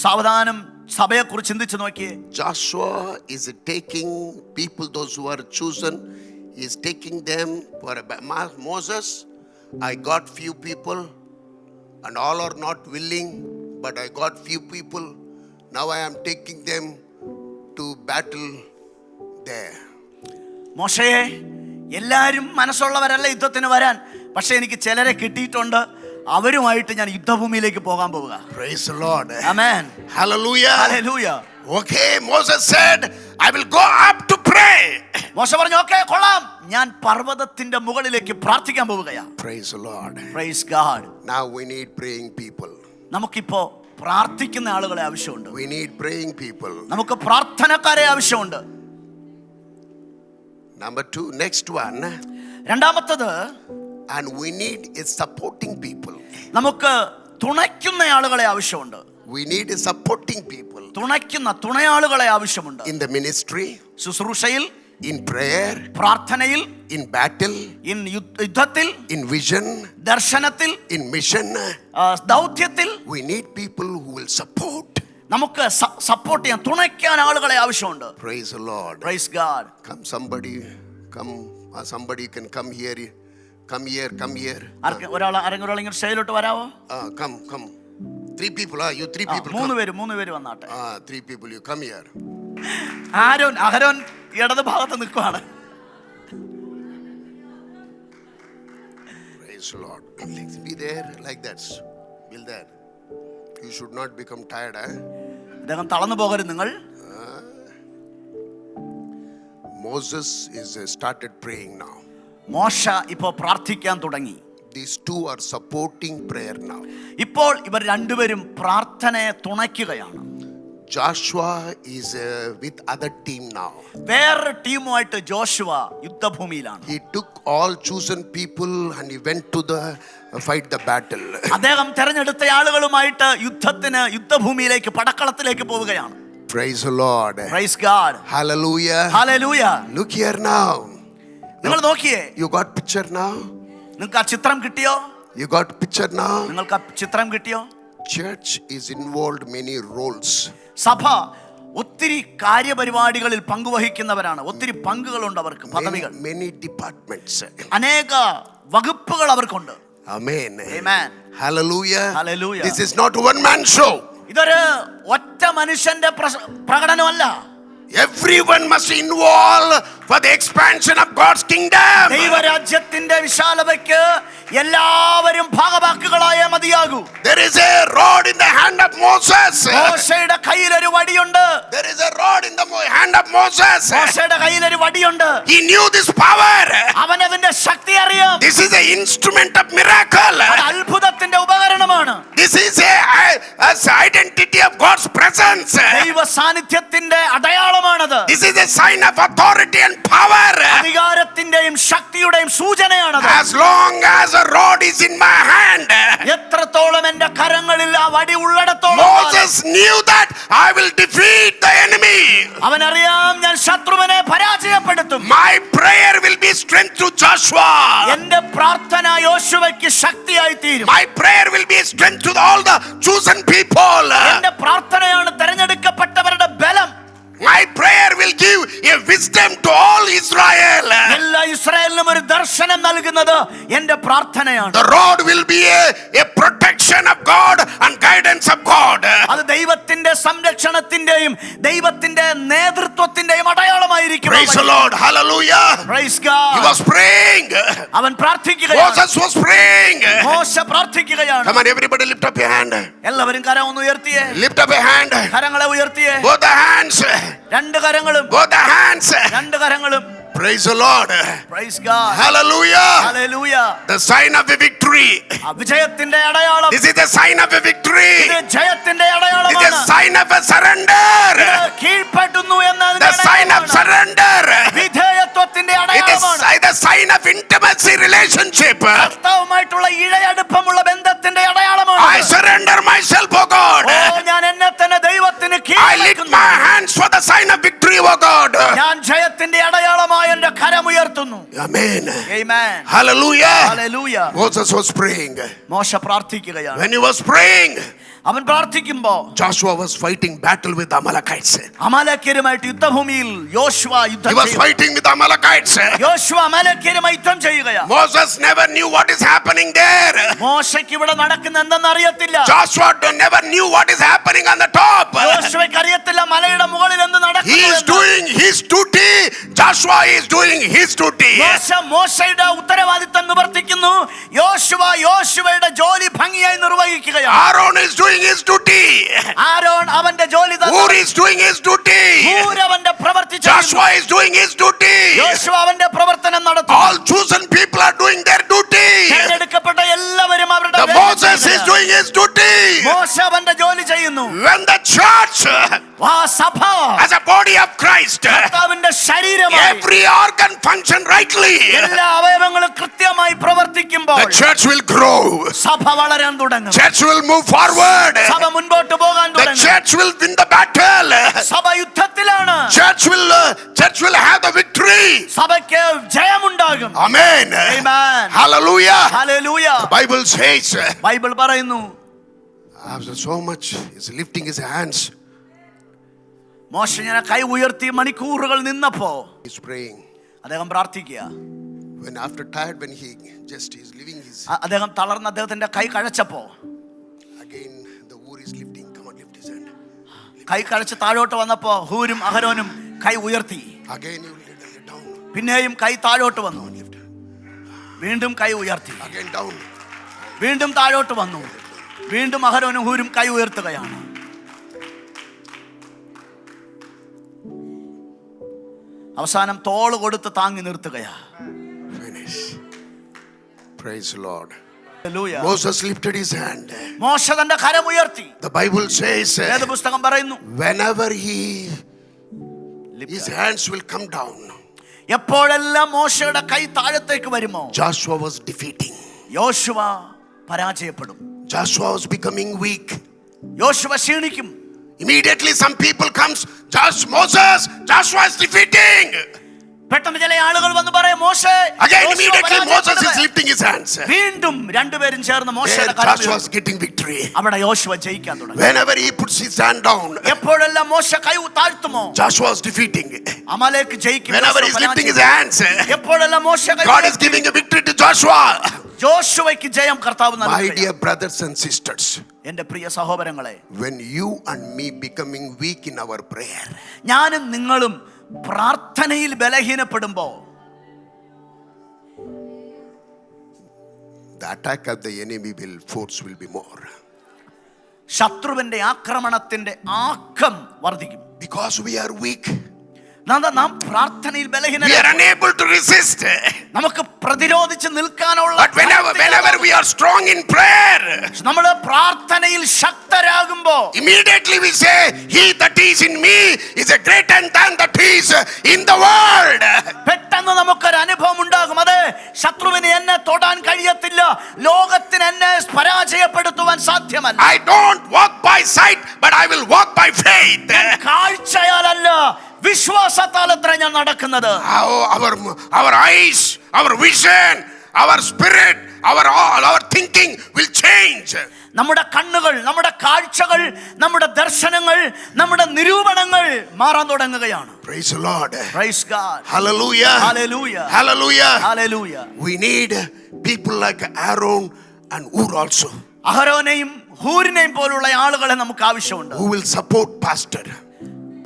സാവധാനം സഭയെക്കുറിച്ച് ചിന്തിച്ചു നോക്കിയേ. Joshua is taking people, those who are chosen, he is taking them for Moses. I got few people and all are not willing, but I got few people. Now I am taking them to battle there. മോശയെ, എല്ലാവരും മനസ്സുള്ളവരല്ല യുദ്ധത്തിന് വരാൻ, പക്ഷെ എനിക്ക് ചിലരെ കിട്ടിയിട്ടുണ്ട്, അവരുമായിട്ട് ഞാൻ യുദ്ധഭൂമിയിലേക്ക് പോകാൻ പോവുക. Praise the Lord. Amen. Hallelujah. Hallelujah. Okay, Moses said, I will go up to pray. മോശ പറഞ്ഞു, ഓക്കേ കൊള്ളാം, ഞാൻ പർവ്വതത്തിന്റെ മുകളിലേക്ക് പ്രാർത്ഥിക്കാൻ പോവുകയാ. Praise the Lord. Praise God. Now we need praying people. നമുക്കിപ്പോ പ്രാർത്ഥിക്കുന്ന ആളുകളെ ആവശ്യമുണ്ട്. We need praying people. നമുക്ക് പ്രാർത്ഥനക്കാരെ ആവശ്യമുണ്ട്. Number 2, next one. രണ്ടാമത്തത്, And we need is supporting people. നമുക്ക് തുണയ്ക്കുന്ന ആളുകളെ ആവശ്യമുണ്ട്. We need is supporting people. തുണയാളുകളെ ആവശ്യമുണ്ട്. In the ministry, ശുശ്രൂഷയിൽ, in prayer, പ്രാർത്ഥനയിൽ, in battle, യുദ്ധത്തിൽ, in vision, ദർശനത്തിൽ, in mission. ദൗത്യത്തിൽ We need people who will support. നമുക്ക് സപ്പോർട്ട് ചെയ്യാൻ, തുണയ്ക്കാൻ ആളുകളെ ആവശ്യമുണ്ട്. Praise the Lord. Praise God. Come, somebody can come here. Come here. ഒരാൾ ഇങ്ങനെ സ്റ്റേജിലോട്ട് വരാവോ? Come. 3 people. You 3 people. മൂന്ന് പേര് വന്നാട്ടെ. 3 people. You come here. അഹരോൻ ഇടത് ഭാഗത്ത് നിൽക്കുവാണ്. Praise the Lord. Be there like that. Be there. You should not become tired. അദ്ദേഹം തളർന്നു പോകരുത് നിങ്ങൾ. Moses is started praying now. മോശ ഇപ്പോൾ പ്രാർത്ഥിക്കാൻ തുടങ്ങി. These 2 are supporting prayer now. ഇപ്പോൾ ഇവർ രണ്ടുപേരും പ്രാർത്ഥനയെ തുണയ്ക്കുകയാണ്. Joshua is with other team now. വേറൊരു ടീമുമായിട്ട് Joshua യുദ്ധഭൂമിയിലാണ്. He took all chosen people and he went to the fight the battle. അദ്ദേഹം തെരഞ്ഞെടുത്ത ആളുകളുമായിട്ട് യുദ്ധഭൂമിയിലേക്ക്, പടക്കളത്തിലേക്ക് പോവുകയാണ്. Praise the Lord. Praise God. Hallelujah. Hallelujah. Look here now. നിങ്ങൾ നോക്കിയേ. You got picture now? നിങ്ങൾക്ക് ആ ചിത്രം കിട്ടിയോ? You got picture now? നിങ്ങൾക്ക് ആ ചിത്രം കിട്ടിയോ? Church is involved many roles. സഭ ഒത്തിരി കാര്യപരിപാടികളിൽ പങ്കുവഹിക്കുന്നവരാണ്. ഒത്തിരി പങ്കുകളുണ്ട് അവർക്ക്, പദവികൾ. Many departments. അനേക വകുപ്പുകൾ അവർക്കുണ്ട്. Amen. Amen. Hallelujah. Hallelujah. This is not one man show. ഇതൊരു ഒറ്റ മനുഷ്യന്റെ പ്രകടനമല്ല. Everyone must involve for the expansion of God's kingdom. ദൈവരാജ്യത്തിന്റെ വിശാലതയ്ക്ക് എല്ലാവരും ഭാഗവാക്കുകളായേ മതിയാകൂ. There is a rod in the hand of Moses. മോശയുടെ കയ്യിൽ ഒരു വടിയുണ്ട്. There is a rod in the hand of Moses. മോശയുടെ കയ്യിൽ ഒരു വടിയുണ്ട്. He knew this power. അവനതിന്റെ ശക്തി അറിയാം. This is an instrument of miracle. അത്ഭുതത്തിന്റെ ഉപകരണമാണ്. This is a as identity of God's presence. ദൈവ സാന്നിധ്യത്തിന്റെ അടയാളമാണത്. This is a sign of authority and power. അധികാരത്തിന്റെയും ശക്തിയുടെയും സൂചനയാണത്. As long as a rod is in my hand, എത്രത്തോളം എന്റെ കരങ്ങളിൽ ആ വടി ഉള്ളിടത്തോളം Moses knew that I will defeat the enemy. അവനറിയാം ഞാൻ ശത്രുവിനെ പരാജയപ്പെടുത്തും. My prayer will be strength to Joshua. എന്റെ പ്രാർത്ഥന യോശുവയ്ക്ക് ശക്തിയായി തീരും. My prayer will be strength to all the chosen people. എന്റെ പ്രാർത്ഥനയാണ് തെരഞ്ഞെടുക്കപ്പെട്ടവരുടെ ബലം. My prayer will give a wisdom to all Israel. എല്ലാ ഇസ്രായേലിനും ഒരു ദർശനം നൽകുന്നത് എന്റെ പ്രാർത്ഥനയാണ്. The rod will be a protection of God and guidance of God. അത് ദൈവത്തിന്റെ സംരക്ഷണത്തിന്റെയും ദൈവത്തിന്റെ നേതൃത്വത്തിന്റെയും അടയാളമായിരിക്കും. Praise the Lord. Hallelujah. Praise God. He was praying. അവൻ പ്രാർത്ഥിക്കുകയാണ്. Moses was praying. മോശ പ്രാർത്ഥിക്കുകയാണ്. Come on, everybody lift up your hand. എല്ലാവരും കരം ഒന്ന് ഉയർത്തിയേ. Lift up your hand. കരങ്ങളെ ഉയർത്തിയേ. Both the hands. രണ്ട് കരങ്ങളും. Both the hands. രണ്ട് കരങ്ങളും. Praise the Lord. Praise God. Hallelujah. Hallelujah. The sign of a victory. വിജയത്തിന്റെ അടയാളം. This is the sign of a victory. ഇത് ജയത്തിന്റെ അടയാളമാണ്. This is a sign of a surrender. കീഴ്പ്പെടുന്നു എന്നതിന്റെ The sign of surrender. വിധേയത്വത്തിന്റെ It അടയാളമാണ്. is the sign of intimacy relationship. കർത്താവുമായിട്ടുള്ള ഇഴയടുപ്പമുള്ള ബന്ധത്തിന്റെ അടയാളമാണ്. I surrender myself, oh God. ഓ ഞാൻ എന്നെ തന്നെ ദൈവത്തിന് I lift my hands for the sign of victory, oh God. ഞാൻ ജയത്തിന്റെ അടയാളമായി എന്റെ കരമുയർത്തുന്നു. Amen. Amen. Hallelujah. Hallelujah. Moses was praying. മോശ പ്രാർത്ഥിക്കുകയാണ്. When he was praying, അവൻ പ്രാർത്ഥിക്കുമ്പോ Joshua was fighting battle with the Amalekites. അമാലേക്യരുമായിട്ട് യുദ്ധഭൂമിയിൽ യോശുവ യുദ്ധം He was ചെയ്യുന്നു. fighting with the Amalekites. യോശുവ അമാലേക്യരുമായി യുദ്ധം ചെയ്യുകയാണ്. Moses never knew what is happening there. മോശയ്ക്ക് ഇവിടെ നടക്കുന്ന എന്തെന്ന് അറിയത്തില്ല. Joshua never knew what is happening on the top. യോശുവയ്ക്ക് അറിയത്തില്ല മലയുടെ മുകളിൽ എന്ത് He നടക്കുന്നു is എന്ന്. doing his duty. Joshua is doing his duty. മോശയുടെ ഉത്തരവാദിത്തം നിവർത്തിക്കുന്നു. യോശുവയുടെ ജോലി ഭംഗിയായി നിർവഹിക്കുകയാണ്. Aaron is doing his duty. Aaron അവന്റെ ജോലി Hur is doing his duty. Who are അവന്റെ പ്രവൃത്തി Joshua is doing his duty. യോശുവ അവന്റെ പ്രവർത്തനം നടത്തുന്നു. All chosen people are doing their duty. തിരഞ്ഞെടുക്കപ്പെട്ട എല്ലാവരും അവരുടെ The വേല Moses is ചെയ്യുകയാണ്. doing his duty. മോശ അവന്റെ ജോലി ചെയ്യുന്നു. When the church സഭ as a body of Christ, കർത്താവിന്റെ ശരീരമായി every organ function rightly, എല്ലാ അവയവങ്ങളും കൃത്യമായി പ്രവർത്തിക്കുമ്പോൾ the church will grow. സഭ വളരാൻ തുടങ്ങും. Church will move forward. സഭ മുൻപോട്ട് പോകാൻ The തുടങ്ങും. church will win the battle. സഭ യുദ്ധത്തിലാണ്. Church will have the victory. സഭയ്ക്ക് ജയമുണ്ടാകും. Amen. Amen. Hallelujah. Hallelujah. The Bible says, Bible പറയുന്നു after so much is lifting his hands, മോശ ഇങ്ങനെ കൈ ഉയർത്തി മണിക്കൂറുകൾ നിന്നപ്പോ he's praying. അദ്ദേഹം പ്രാർത്ഥിക്കുക. When after tired, when he just is leaving his, അദ്ദേഹം തളർന്ന അദ്ദേഹത്തിന്റെ കൈ കഴച്ചപ്പോ again the Ur is lifting. Come on, lift his hand. കൈ കഴച്ച് താഴോട്ട് വന്നപ്പോ ഹൂരും അഹരോനും കൈ ഉയർത്തി. Again you let it down. പിന്നെയും കൈ താഴോട്ട് വന്നു. Lift. വീണ്ടും കൈ ഉയർത്തി. Again down. വീണ്ടും താഴോട്ട് വന്നു. വീണ്ടും അഹരോനും ഹൂരും കൈ ഉയർത്തുകയാണ്. അവസാനം തോള് കൊടുത്ത് താങ്ങി നിർത്തുകയാ. Finish. Praise the Lord. Hallelujah. Moses lifted his hand. മോശ തന്റെ കരം ഉയർത്തി. The Bible says, വേദപുസ്തകം പറയുന്നു whenever his hands will come down, എപ്പോഴെല്ലാം മോശയുടെ കൈ താഴത്തേക്ക് വരുമോ Joshua was defeating. യോശുവ പരാജയപ്പെടും. Joshua was becoming weak. യോശുവ ക്ഷീണിക്കും. Immediately some people comes, Joshua is defeating. പെട്ടെന്ന് ചില ആളുകൾ വന്ന് പറയും മോശേ. Again immediately Moses is lifting his hands. വീണ്ടും രണ്ടുപേരും ചേർന്ന് മോശയുടെ There കരം Joshua is ഉയർത്തും. getting victory. അവിടെ യോശുവ ജയിക്കാൻ തുടങ്ങി. Whenever he puts his hand down, എപ്പോഴെല്ലാം മോശ കൈ താഴ്ത്തുമോ Joshua is defeating. അമലേക്ക് ജയിക്കും. Whenever he is lifting his hands, എപ്പോഴെല്ലാം മോശ കൈ God is giving a victory to Joshua. ജോഷുവയ്ക്ക് ജയം കർത്താവ് My നൽകുകയാണ്. dear brothers and sisters, എന്റെ പ്രിയ സഹോദരങ്ങളെ, when you and me becoming weak in our prayer, ഞാനും നിങ്ങളും പ്രാർത്ഥനയിൽ ബലഹീനപ്പെടുമ്പോ the attack of the enemy force will be more. ശത്രുവിന്റെ ആക്രമണത്തിന്റെ ആക്കം വർദ്ധിക്കും. Because we are weak, നാം പ്രാർത്ഥനയിൽ We ബലഹീനരാണ്. are unable to resist. നമുക്ക് പ്രതിരോധിച്ച് നിൽക്കാനുള്ള But whenever we are strong in prayer, നമ്മൾ പ്രാർത്ഥനയിൽ ശക്തരാകുമ്പോ immediately we say, he that is in me is a greater than that is in the world. പെട്ടെന്ന് നമുക്കൊരു അനുഭവം ഉണ്ടാകും. അതെ, ശത്രുവിന് എന്നെ തൊടാൻ കഴിയത്തില്ല, ലോകത്തിന് എന്നെ പരാജയപ്പെടുത്തുവാൻ സാധ്യമല്ല. I don't walk by sight, but I will walk by faith. കാഴ്ചയാലല്ല, വിശ്വാസത്താൽ അത്ര ഞാൻ നടക്കുന്നത്. Our eyes, our vision, our spirit, our thinking will change. നമ്മുടെ കണ്ണുകൾ, നമ്മുടെ കാഴ്ചകൾ, നമ്മുടെ ദർശനങ്ങൾ, നമ്മുടെ നിരൂപണങ്ങൾ മാറാൻ തുടങ്ങുകയാണ്. Praise the Lord. Praise God. Hallelujah. Hallelujah. Hallelujah. Hallelujah. We need people like Aaron and Hur also, അഹരോനെയും ഹൂരിനെയും പോലുള്ള ആളുകളെ നമുക്ക് ആവശ്യമുണ്ട്. who will support pastor,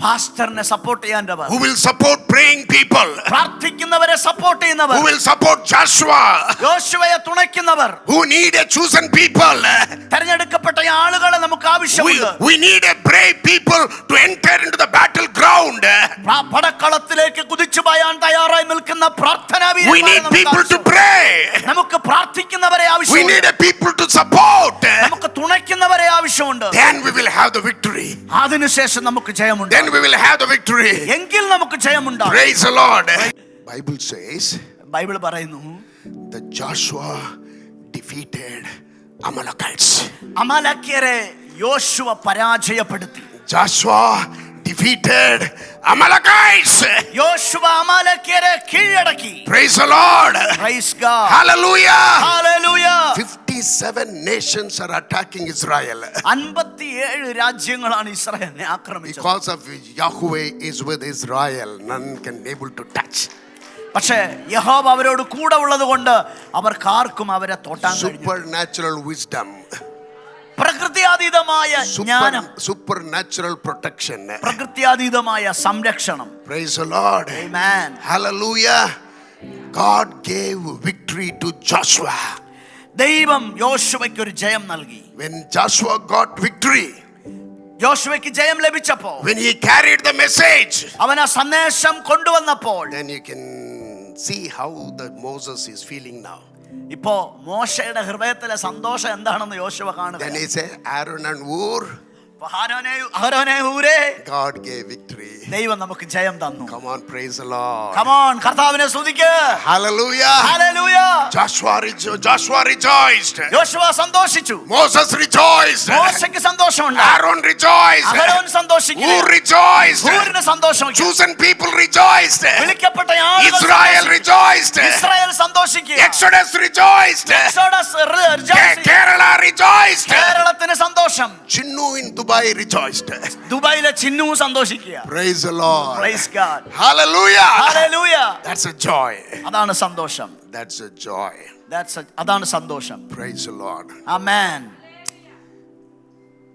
പാസ്റ്ററിനെ സപ്പോർട്ട് ചെയ്യാൻവർ, who will support praying people, പ്രാർത്ഥിക്കുന്നവരെ സപ്പോർട്ട് ചെയ്യുന്നവർ, who will support Joshua, യോശുവയെ തുണയ്ക്കുന്നവർ, who need a chosen people. തെരഞ്ഞെടുക്കപ്പെട്ട ആളുകളെ നമുക്ക് ആവശ്യമുണ്ട്. We need a brave people to enter into the battleground. പടക്കളത്തിലേക്ക് കുതിച്ചു പായാൻ തയ്യാറായി നിൽക്കുന്ന പ്രാർത്ഥനാവീരന്മാരെ We need നമുക്ക് people to ആവശ്യമുണ്ട്. pray. നമുക്ക് പ്രാർത്ഥിക്കുന്നവരെ We ആവശ്യമുണ്ട്. need a people to support. നമുക്ക് തുണയ്ക്കുന്നവരെ ആവശ്യമുണ്ട്. Then we will have the victory. അതിനുശേഷം നമുക്ക് ജയമുണ്ട്. Then we will have the victory. എങ്കിൽ നമുക്ക് ജയമുണ്ടാകും. Praise the Lord. Bible says Bible പറയുന്നു, that Joshua defeated Amalekites. അമാലേക്യരെ യോശുവ പരാജയപ്പെടുത്തി. Joshua defeated Amalekites. യോശുവ അമാലേക്യരെ കീഴടക്കി. Praise the Lord. Praise God. Hallelujah. Hallelujah. 57 nations are attacking Israel. 57 രാജ്യങ്ങളാണ് ഇസ്രായേലിനെ ആക്രമിച്ചത്. Because of Yahweh is with Israel, none can able to touch. പക്ഷേ യഹോവ അവരോട് കൂടെ ഉള്ളത് കൊണ്ട് അവർക്കാർക്കും അവരെ തൊട്ടാൻ കഴിഞ്ഞു. Supernatural wisdom, പ്രകൃത്യാതീതമായ ജ്ഞാനം, supernatural protection. പ്രകൃത്യാതീതമായ സംരക്ഷണം. Praise the Lord. Amen. Hallelujah. God gave victory to Joshua. ദൈവം യോശുവയ്ക്ക് ഒരു ജയം നൽകി. When Joshua got victory, യോശുവയ്ക്ക് ജയം ലഭിച്ചപ്പോൾ, when he carried the message, അവൻ ആ സന്ദേശം കൊണ്ടുവന്നപ്പോൾ, then you can see how the Moses is feeling now. ഇപ്പോ മോശയുടെ ഹൃദയത്തിലെ സന്തോഷം എന്താണെന്ന് യോശുവ കാണുക. Then he said, Aaron and Hur, അഹരോനെ ഹൂരേ, God gave victory. ദൈവം നമുക്ക് ജയം തന്നു. Come on, praise the Lord. Come on, കർത്താവിനെ സ്തുതിക്ക്. Hallelujah. Hallelujah. Joshua rejoiced. യോശുവ സന്തോഷിച്ചു. Moses rejoiced. മോശയ്ക്ക് സന്തോഷമുണ്ട്. Aaron rejoiced. അഹരോൻ സന്തോഷിക്കുന്നു. Hur rejoiced. ഹൂരിന് സന്തോഷം. Chosen people rejoiced. വിളിക്കപ്പെട്ട ആളുകൾ Israel rejoiced. ഇസ്രായേൽ സന്തോഷിക്കുക. Exodus rejoiced. Exodus rejoicing. Kerala rejoiced. കേരളത്തിന് സന്തോഷം. Chinnu in Dubai rejoiced. ദുബായിലെ ചിന്നു സന്തോഷിക്കുക. Praise the Lord. Praise God. Hallelujah. Hallelujah. That's a joy. അതാണ് സന്തോഷം. That's a joy. അതാണ് സന്തോഷം. Praise the Lord. Amen.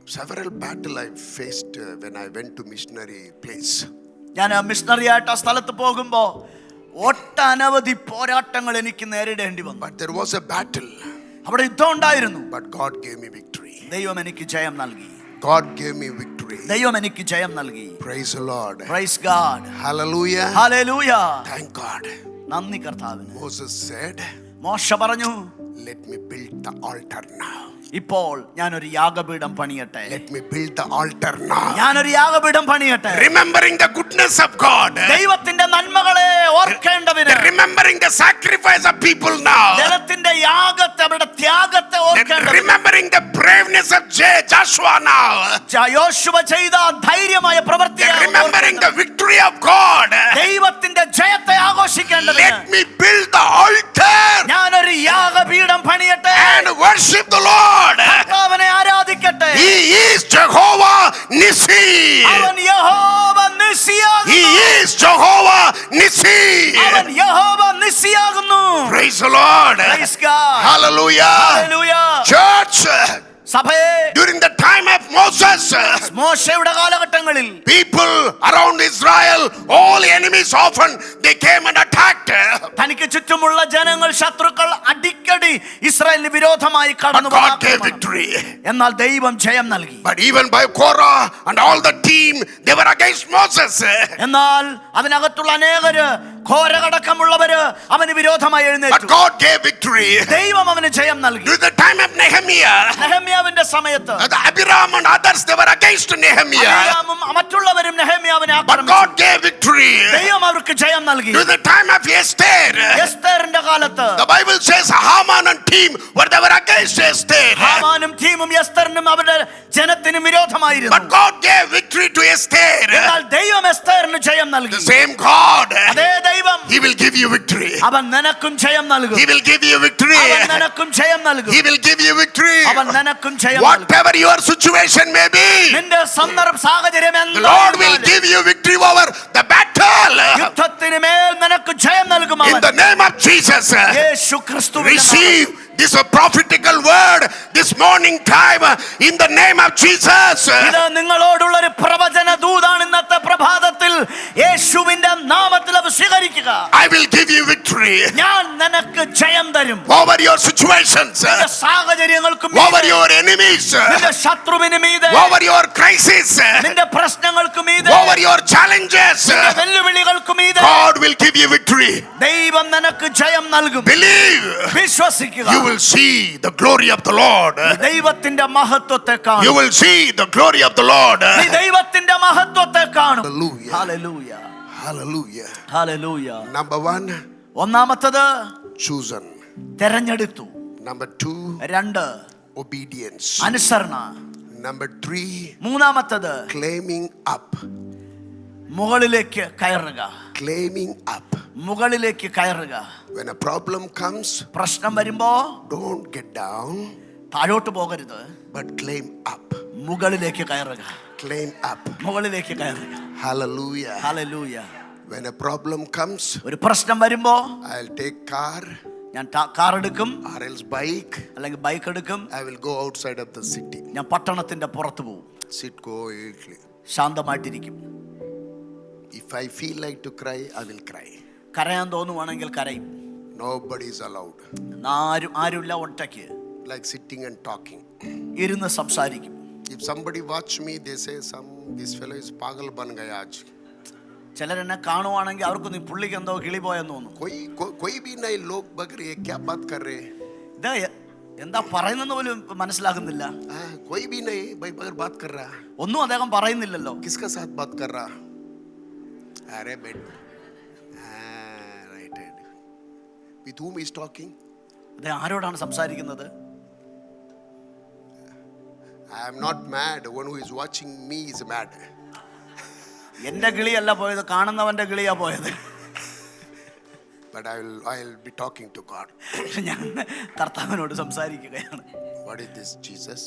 Several battle I faced when I went to missionary place. ഞാൻ missionary ആയിട്ട് ആ സ്ഥലത്ത് പോകുമ്പോ ഒട്ടനവധി പോരാട്ടങ്ങൾ എനിക്ക് നേരിടേണ്ടി വന്നു. But there was a battle. അവിടെ യുദ്ധം ഉണ്ടായിരുന്നു. But God gave me victory. ദൈവം എനിക്ക് ജയം നൽകി. God gave me victory. ദൈവം എനിക്ക് ജയം നൽകി. Praise the Lord. Praise God. Hallelujah. Hallelujah. Thank God. നന്ദി കർത്താവിന്. Moses said, മോശ പറഞ്ഞു, let me build the altar now. ഇപ്പോൾ ഞാനൊരു യാഗപീഠം പണിയട്ടെ. Let me build the altar now. ഞാനൊരു യാഗപീഠം പണിയട്ടെ. Remembering the goodness of God. ദൈവത്തിന്റെ നന്മകളെ ഓർക്കേണ്ടതിന്. Remembering the sacrifice of people now. ജനത്തിന്റെ യാഗത്തെ, അവരുടെ ത്യാഗത്തെ ഓർക്കേണ്ടതിന്. Remembering the braveness of Joshua now. യോശുവ ചെയ്ത ധൈര്യമായ പ്രവൃത്തിയെ Remembering the victory of God. ദൈവത്തിന്റെ ജയത്തെ ആഘോഷിക്കേണ്ടതിന്. Let me build the altar ഞാനൊരു യാഗപീഠം പണിയട്ടെ. and worship the Lord. കർത്താവിനെ ആരാധിക്കട്ടെ. He is Jehovah Nissi. അവൻ യഹോവ നിസ്സിയാകുന്നു. He is Jehovah Nissi. അവൻ യഹോവ നിസ്സിയാകുന്നു. Praise the Lord. Praise God. Hallelujah. Hallelujah. Church, സഭയെ, during the time of Moses, മോശയുടെ കാലഘട്ടങ്ങളിൽ people around Israel, all enemies often they came and attacked. തനിക്ക് ചുറ്റുമുള്ള ജനങ്ങൾ, ശത്രുക്കൾ അടിക്കടി ഇസ്രായേലിന് വിരോധമായി കടന്നു But God gave വന്ന victory. എന്നാൽ ദൈവം ജയം നൽകി. But even by Korah and all the team, they were against Moses. എന്നാൽ അതിനകത്തുള്ള അനേകര് ഘോരകടക്കമുള്ളവര് അവന് വിരോധമായി But എഴുന്നേറ്റു. God gave victory. ദൈവം അവന് ജയം നൽകി. During the time of Nehemiah, നെഹമ്യാവിന്റെ സമയത്ത് the Abiram and others, they were against Nehemiah. അബീരാമും മറ്റുള്ളവരും നെഹമ്യാവിനെ But ആക്രമിച്ചു. God gave victory. ദൈവം അവർക്ക് ജയം നൽകി. During the time of Esther, എസ്തേറിന്റെ കാലത്ത് the Bible says Haman and team they were against Esther. ഹാമാനും ടീമും എസ്തറിനും അവരുടെ ജനത്തിനും വിരോധമായിരുന്നു. But God gave victory to Esther. എന്നാൽ ദൈവം എസ്തേറിന് ജയം നൽകി. The same God, അതേ ദൈവം He will give you victory. അവൻ നിനക്കും ജയം നൽകും. He will give you victory. അവൻ നിനക്കും ജയം നൽകും. He will give you victory. അവൻ നിനക്കും ജയം നൽകും. Whatever your situation may be, നിന്റെ സന്ദർഭ സാഹചര്യം the Lord will give you victory over the battle. യുദ്ധത്തിന് മേൽ നിനക്ക് ജയം നൽകും In അവൻ. the name of Jesus, യേശു ക്രിസ്തുവിന്റെ നാമത്തിൽ. receive this prophetical word this morning time in the name of Jesus. ഇത് നിങ്ങളോടുള്ള ഒരു പ്രവചന ദൂതാണ് ഇന്നത്തെ പ്രഭാതത്തിൽ. യേശുവിന്റെ നാമത്തിൽ അത് സ്വീകരിക്കുക. I will give you victory ഞാൻ നിനക്ക് ജയം തരും. over your situations, നിന്റെ സാഹചര്യങ്ങൾക്കും over മീതെ, your enemies, നിന്റെ ശത്രുവിന് മീതെ, over your crisis, നിന്റെ പ്രശ്നങ്ങൾക്ക് മീതെ, over your challenges. നിന്റെ വെല്ലുവിളികൾക്ക് മീതെ God will give you victory. ദൈവം നിനക്ക് ജയം നൽകും. Believe. വിശ്വസിക്കുക. You will see the glory of the Lord. ദൈവത്തിന്റെ മഹത്വത്തെ You കാണും. will see the glory of the Lord. നീ ദൈവത്തിന്റെ മഹത്വത്തെ കാണും. Hallelujah. Hallelujah. Hallelujah. Hallelujah. Number 1, ഒന്നാമത്തേത് chosen. തെരഞ്ഞെടുത്തു. Number 2, 2 obedience. അനുസരണ. Number 3, മൂന്നാമത്തേത് claiming up. മുകളിലേക്ക് കയറുക. Claiming up. മുകളിലേക്ക് കയറുക. When a problem comes, പ്രശ്നം വരുമ്പോ don't get down, താഴോട്ട് പോകരുത്, but claim up. മുകളിലേക്ക് കയറുക. Claim up. മുകളിലേക്ക് കയറുക. Hallelujah. Hallelujah. When a problem comes, ഒരു പ്രശ്നം വരുമ്പോ I'll take car ഞാൻ കാർ എടുക്കും, or else bike. അല്ലെങ്കിൽ ബൈക്ക് എടുക്കും. I will go outside of the city. ഞാൻ പട്ടണത്തിന്റെ പുറത്ത് പോകും. Sit quietly. ശാന്തമായിട്ടിരിക്കും. If I feel like to cry, I will cry. കരയാൻ തോന്നുവാണെങ്കിൽ കരയും. Nobody is allowed. ആരുമില്ല, ഒറ്റയ്ക്ക് Like sitting and talking. ഇരുന്ന് സംസാരിക്കും. If somebody watch me, they say this fellow is pagal ban gaya aaj. ചിലരെന്നെ കാണുവാണെങ്കിൽ അവർക്കൊന്ന് പുള്ളിക്ക് എന്തോ കിളി പോയെന്ന് തോന്നും. कोई भी नहीं लोग बग रहे क्या बात कर रहे. ഇത് എന്താ പറയുന്നെന്ന് പോലും മനസ്സിലാകുന്നില്ല. कोई भी नहीं भाई बगैर बात कर रहा. ഒന്നും അദ്ദേഹം പറയുന്നില്ലല്ലോ. किसका साथ बात कर रहा. अरे बेट right. With whom is talking? അദ്ദേഹം ആരോടാണ് സംസാരിക്കുന്നത്? I am not mad. One who is watching me is mad. എന്റെ കിളിയല്ല പോയത്, കാണുന്നവന്റെ കിളിയാ പോയത്. But I'll be talking to God. ഞാൻ കർത്താവിനോട് സംസാരിക്കുകയാണ്. What is this Jesus?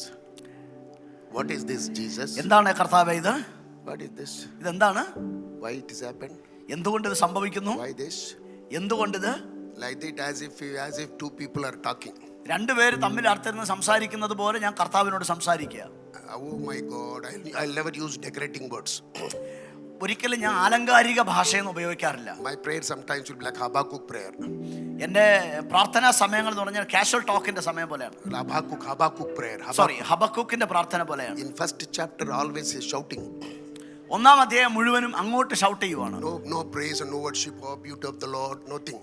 What is this Jesus? എന്താണ് കർത്താവേ ഇത്? What is this? ഇതെന്താണ്? Why it is happened? എന്തുകൊണ്ട് ഇത് സംഭവിക്കുന്നു? Why this? എന്തുകൊണ്ട് ഇത്? Like that as if two people are talking. രണ്ടുപേര് തമ്മിൽ അടുത്തിരുന്ന് സംസാരിക്കുന്നത് പോലെ ഞാൻ കർത്താവിനോട് സംസാരിക്കുക. Oh my God, I'll never use decorating words. ഒരിക്കലും ഞാൻ ആലങ്കാരിക ഭാഷയൊന്നും ഉപയോഗിക്കാറില്ല. My prayer sometimes will be like Habakkuk prayer. എൻ്റെ പ്രാർത്ഥനാ സമയങ്ങൾ എന്ന് പറഞ്ഞാൽ കാഷ്വൽ ടോക്കിന്റെ സമയം പോലെയാണ്. Habakkuk prayer. സോറി, ഹബക്കൂക്കിന്റെ പ്രാർത്ഥന പോലെയാണ്. In first chapter always is shouting. ഒന്നാം അധ്യായം മുഴുവനും അങ്ങോട്ട് ഷൗട്ട് ചെയ്യുവാണ്. No praise and no worship, oh beauty of the Lord, nothing.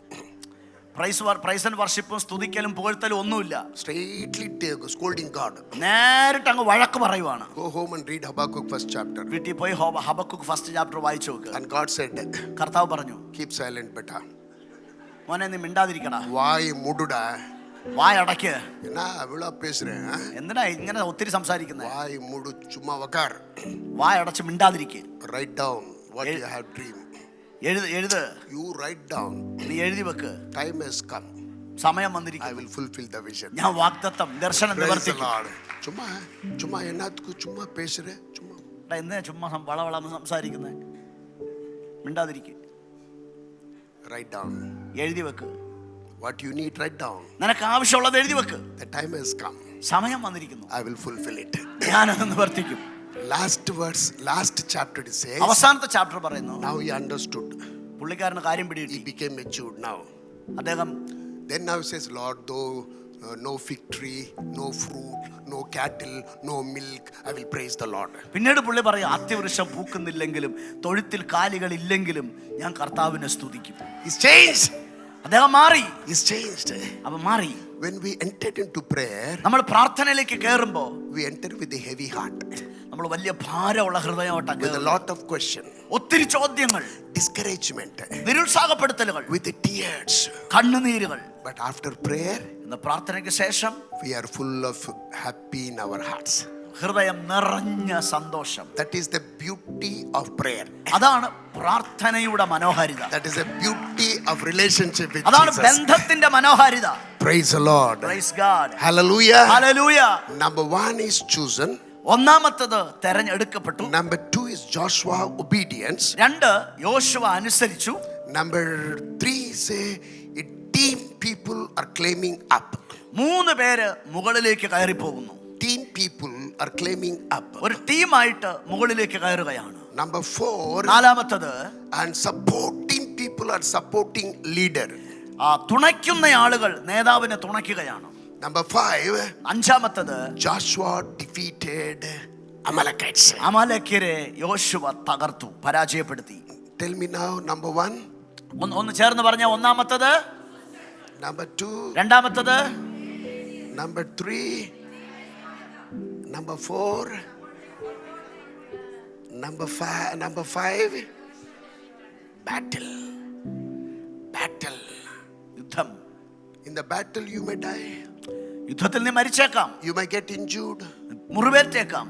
Praise and വർഷിപ്പും സ്തുതിക്കലും പുകഴ്ത്തലും ഒന്നുമില്ല. Straightly scolding God. നേരിട്ട് അങ്ങ് വഴക്ക് പറയുവാണ്. Go home and read Habakkuk first chapter. വീട്ടിൽ പോയി ഹബക്കൂക്ക് ഫസ്റ്റ് ചാപ്റ്റർ വായിച്ചു നോക്ക്. And God said, കർത്താവ് പറഞ്ഞു, keep silent beta. മോനെ നീ മിണ്ടാതിരിക്കടാ, വായ മൂടുടാ. വായടയ്ക്ക്. എന്നാ വിള പേசுறே. എന്തിനാ ഇങ്ങനെ ഒത്തിരി സംസാരിക്കുന്നത്? വായ മൂടു ചുമ്മാ വക്കാർ. വായടച്ച് മിണ്ടാതിരിക്ക്. Write down what you have dreamed. എഴുത്. You write down. നീ എഴുതി വെക്ക്. Time has come. സമയം I വന്നിരിക്കുന്നു. will fulfill the vision. ഞാൻ വാഗ്ദത്തം ദർശനം നിവർത്തിക്കും. ചുമ്മാ എന്നാത്തു ചുമ്മാ പേசுறே. ചുമ്മാ എന്തിനാ ചുമ്മാ വളവളന്ന് സംസാരിക്കുന്നത്? മിണ്ടാതിരിക്ക്. Write down. എഴുതി വെക്ക്. What you need, write down. നിനക്ക് ആവശ്യമുള്ളത് എഴുതി വെക്ക്. The time has come. സമയം വന്നിരിക്കുന്നു. I will fulfill it. ഞാനത് നിവർത്തിക്കും. Last verse, last chapter it says. അവസാനത്തെ ചാപ്റ്റർ പറയുന്നു, Now he understood. പുള്ളിക്കാരന് കാര്യം He പിടികിട്ടി. became matured now. അദ്ദേഹം Then now he says, Lord, though no fig tree, no fruit, no cattle, no milk. I will praise the Lord. പിന്നീട് പുള്ളി പറയും, അത്തിവൃക്ഷം പൂക്കുന്നില്ലെങ്കിലും തൊഴുത്തിൽ കാലികൾ ഇല്ലെങ്കിലും ഞാൻ കർത്താവിനെ സ്തുതിക്കും. He's changed. അദ്ദേഹം മാറി. He's changed. അവൻ മാറി. When we entered into prayer, നമ്മൾ പ്രാർത്ഥനയിലേക്ക് കയറുമ്പോൾ we entered with a heavy heart, നമ്മൾ വലിയ ഭാരമുള്ള ഹൃദയമായിട്ടാണ് with a കയറുന്നത്. lot of question, ഒത്തിരി ചോദ്യങ്ങൾ, discouragement, നിരുത്സാഹപ്പെടുത്തലുകൾ, with the tears. കണ്ണുനീരുകൾ. But after prayer, ഇന്ന് പ്രാർത്ഥനയ്ക്ക് ശേഷം we are full of happy in our hearts. ഹൃദയം നിറഞ്ഞ സന്തോഷം. That is the beauty of prayer. അതാണ് പ്രാർത്ഥനയുടെ മനോഹാരിത. That is the beauty of relationship with അതാണ് Jesus. ബന്ധത്തിന്റെ മനോഹാരിത. Praise the Lord. Praise God. Hallelujah. Hallelujah. Number 1 is chosen. ഒന്നാമത്തേത് തെരഞ്ഞെടുക്കപ്പെട്ടു. Number 2 is Joshua obedience. 2 യോശുവ അനുസരിച്ചു. Number 3 say a team people are claiming up. 3 പേര് മുകളിലേക്ക് കയറി പോകുന്നു. Team people are claiming up. ഒരു ടീമായിട്ട് മുകളിലേക്ക് കയറുകയാണ്. Number 4, നാലാമത്തേത് and supporting people are supporting leader. തുണയ്ക്കുന്ന ആളുകൾ നേതാവിനെ തുണയ്ക്കുകയാണ്. Number 5, അഞ്ചാമത്തേത് Joshua defeated Amalekites. അമാലേക്യരെ യോശുവ തകർത്തു, പരാജയപ്പെടുത്തി. Tell me now, number 1, ഒന്ന് ചേർന്ന് പറഞ്ഞ ഒന്നാമത്തേത്, number 2, രണ്ടാമത്തേത്, number 3, number 4, number 5, battle. യുദ്ധം. In the battle you may die, യുദ്ധത്തിൽ നീ മരിച്ചേക്കാം, you may get injured, മുറിവേറ്റേക്കാം.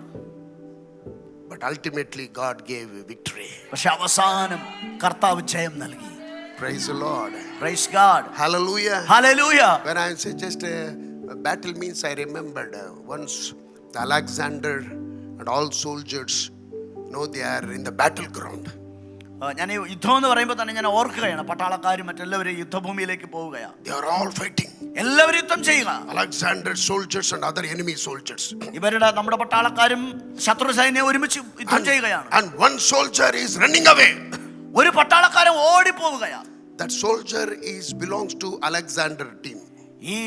but ultimately God gave victory. പക്ഷെ അവസാനം കർത്താവ് ജയം നൽകി. Praise the Lord. Praise God. Hallelujah. Hallelujah. When I say just a battle means, I remembered once Alexander and all soldiers, they are in the battleground. ഞാൻ ഈ യുദ്ധം എന്ന് പറയുമ്പോൾ തന്നെ ഞാൻ ഓർക്കുകയാണ്, പട്ടാളക്കാരും മറ്റെല്ലാവരും യുദ്ധഭൂമിയിലേക്ക് പോവുകയാണ്. They are all fighting. എല്ലാവരും യുദ്ധം ചെയ്യുക. Alexander soldiers and other enemy soldiers. ഇവരുടെ നമ്മുടെ പട്ടാളക്കാരും ശത്രു സൈന്യം ഒരുമിച്ച് യുദ്ധം ചെയ്യുകയാണ്. And one soldier is running away. ഒരു പട്ടാളക്കാരൻ ഓടിപ്പോവുകയാണ്. That soldier belongs to Alexander team. ഈ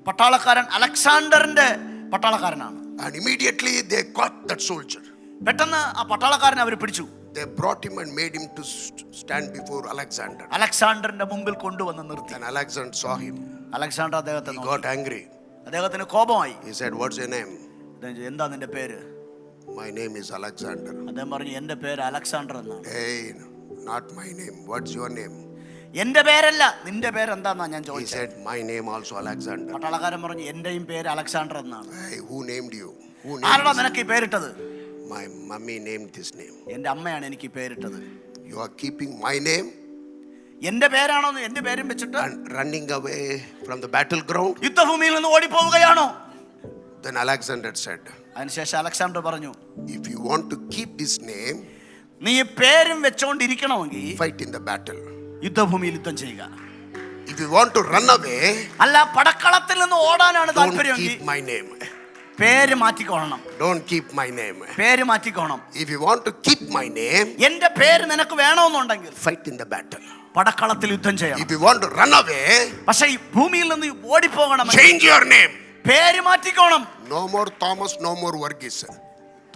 പട്ടാളക്കാരൻ അലക്സാണ്ടറിന്റെ പട്ടാളക്കാരനാണ്. And immediately they caught that soldier. പെട്ടെന്ന് ആ പട്ടാളക്കാരനെ അവർ പിടിച്ചു. They brought him and made him to stand before Alexander. അലക്സാണ്ടറിന്റെ മുമ്പിൽ കൊണ്ടുവന്ന് നിർത്തി. And Alexander saw him. Alexander അദ്ദേഹത്തെ He നോക്കി. got angry. അദ്ദേഹത്തിന് കോപമായി. He said, "What's your name?" എന്താ നിന്റെ പേര്? My name is Alexander. അദ്ദേഹം പറഞ്ഞു, എന്റെ പേര് അലക്സാണ്ടർ എന്നാണ്. Hey, not my name. What's your name? എന്റെ പേരല്ല, നിന്റെ പേര് എന്താന്നാ ഞാൻ He ചോദിച്ചത്. said, "My name also Alexander." പട്ടാളക്കാരൻ പറഞ്ഞു, എന്റെയും പേര് അലക്സാണ്ടർ എന്നാണ്. Hey, who named you? ആരാടാ നിനക്ക് ഈ പേരിട്ടത്? My mummy named this name. എന്റെ അമ്മയാണ് എനിക്ക് ഈ പേരിട്ടത്. You are keeping my name എന്റെ പേരാണോന്ന് എന്റെ പേരും വെച്ചിട്ട് and running away from the battleground? യുദ്ധഭൂമിയിൽ നിന്ന് ഓടിപ്പോവുകയാണോ? Then Alexander said, അതിനുശേഷം അലക്സാണ്ടർ പറഞ്ഞു, "If you want to keep this name, നീ ഈ പേരും വെച്ചോണ്ടിരിക്കണമെങ്കിൽ fight in the battle. യുദ്ധഭൂമിയിൽ യുദ്ധം ചെയ്യുക. If you want to run away, അല്ല പടക്കളത്തിൽ നിന്ന് ഓടാനാണ് don't താല്പര്യമെങ്കിൽ keep my name. പേര് മാറ്റിക്കോണം. Don't keep my name. പേര് മാറ്റിക്കോണം. If you want to keep my name, എന്റെ പേര് നിനക്ക് വേണമെന്നുണ്ടെങ്കിൽ fight in the battle. പടക്കളത്തിൽ യുദ്ധം ചെയ്യണം. If you want to run away, പക്ഷെ ഈ ഭൂമിയിൽ നിന്ന് ഓടിപ്പോകണം. change your name. പേര് മാറ്റിക്കോണം. No more Thomas, no more Varghese.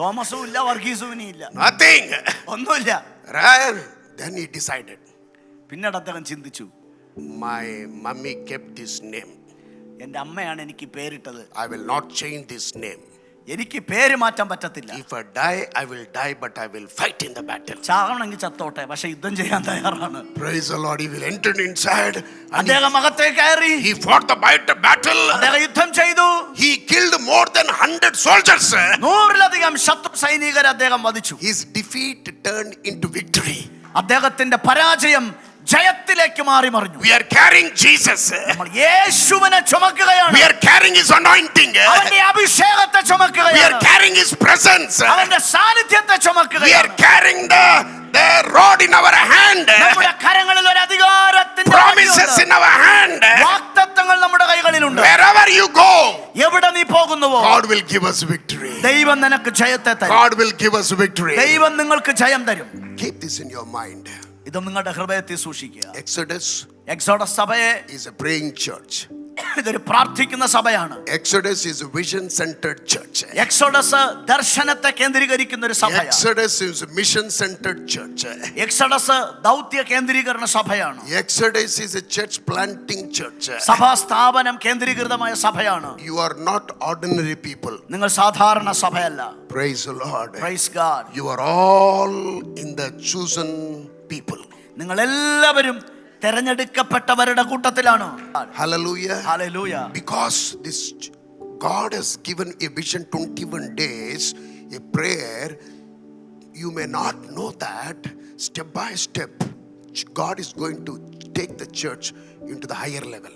തോമസും ഇല്ല, വർഗീസും ഇനി ഇല്ല, Nothing. ഒന്നുമില്ല. Right? Then he decided, പിന്നീട് അദ്ദേഹം ചിന്തിച്ചു, my mummy kept this name. എന്റെ അമ്മയാണ് എനിക്ക് പേരിട്ടത്. I will not change this name. എനിക്ക് പേര് മാറ്റാൻ പറ്റത്തില്ല. If I die, I will die, but I will fight in the battle. ചാകണമെങ്കിൽ ചത്തോട്ടെ, പക്ഷെ യുദ്ധം ചെയ്യാൻ തയ്യാറാണ്. Praise the Lord. He will enter inside. And അദ്ദേഹം അകത്തേക്ക് കയറി. he fought the battle. അദ്ദേഹം യുദ്ധം ചെയ്തു. He killed more than 100 soldiers. 100-ലധികം ശത്രു സൈനികരെ അദ്ദേഹം വധിച്ചു. His defeat turned into victory. അദ്ദേഹത്തിന്റെ പരാജയം ജയത്തിലേക്ക് മാറി മറിഞ്ഞു. We are carrying Jesus. നമ്മൾ യേശുവിനെ ചുമക്കുകയാണ്. We are carrying his anointing. അവന്റെ അഭിഷേകത്തെ We ചുമക്കുകയാണ്. are carrying his presence. അവന്റെ സാന്നിധ്യത്തെ We are ചുമക്കുകയാണ്. carrying the rod in our hand. നമ്മുടെ കരങ്ങളിൽ ഒരു അധികാരത്തിന്റെ Promises in our hand. വാഗ്ദത്തങ്ങൾ നമ്മുടെ കൈകളിലുണ്ട്. Wherever you go, എവിടെ നീ പോകുന്നുവോ God will give us victory. ദൈവം നിനക്ക് ജയത്തെ തരും. God will give us victory. ദൈവം നിങ്ങൾക്ക് ജയം തരും. Keep this in your mind. ഇത് നിങ്ങളുടെ ഹൃദയത്തിൽ സൂക്ഷിക്കുക. Exodus എക്സോഡസ് സഭയെ is a praying church. ഇതൊരു പ്രാർത്ഥിക്കുന്ന സഭയാണ്. Exodus is a vision-centered church. Exodus ദർശനത്തെ കേന്ദ്രീകരിക്കുന്ന ഒരു സഭയാണ്. Exodus is a mission-centered church. Exodus ദൗത്യ കേന്ദ്രീകരണ സഭയാണ്. Exodus is a church planting church. സഭാ സ്ഥാപനം കേന്ദ്രീകൃതമായ സഭയാണ്. You are not ordinary people. നിങ്ങൾ സാധാരണ സഭയല്ല. Praise the Lord. Praise God. You are all in the chosen people. നിങ്ങൾ എല്ലാവരും തെരഞ്ഞെടുക്കപ്പെട്ടവരുടെ കൂട്ടത്തിലാണ്. Hallelujah. Hallelujah. Because this God has given a vision 21 days, a prayer. You may not know that step by step God is going to take the church into the higher level.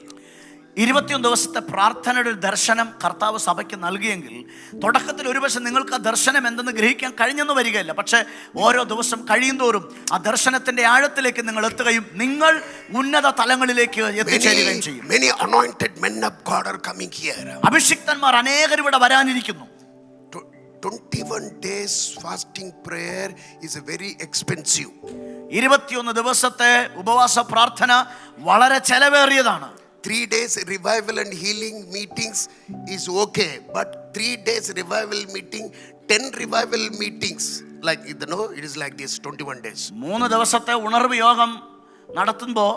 21 ദിവസത്തെ പ്രാർത്ഥനയുടെ ഒരു ദർശനം കർത്താവ് സഭയ്ക്ക് നൽകിയെങ്കിൽ തുടക്കത്തിൽ ഒരുപക്ഷെ നിങ്ങൾക്ക് ആ ദർശനം എന്തെന്ന് ഗ്രഹിക്കാൻ കഴിഞ്ഞെന്ന് വരികയില്ല. പക്ഷേ ഓരോ ദിവസം കഴിയുന്തോറും ആ ദർശനത്തിന്റെ ആഴത്തിലേക്ക് നിങ്ങൾ എത്തുകയും നിങ്ങൾ ഉന്നത തലങ്ങളിലേക്ക് എത്തിച്ചേരുകയും ചെയ്യും. Many anointed men of God are coming here. അഭിഷിക്തന്മാർ അനേകർ ഇവിടെ വരാനിരിക്കുന്നു. 21 days fasting prayer is a very expensive. 21 ദിവസത്തെ ഉപവാസ പ്രാർത്ഥന വളരെ ചെലവേറിയതാണ്. 3 days revival and healing meetings is okay, but 3 days revival meeting, 10 revival meetings, like it is like this 21 days. 3 ദിവസത്തെ ഉണർവ് യോഗം നടത്തുമ്പോൾ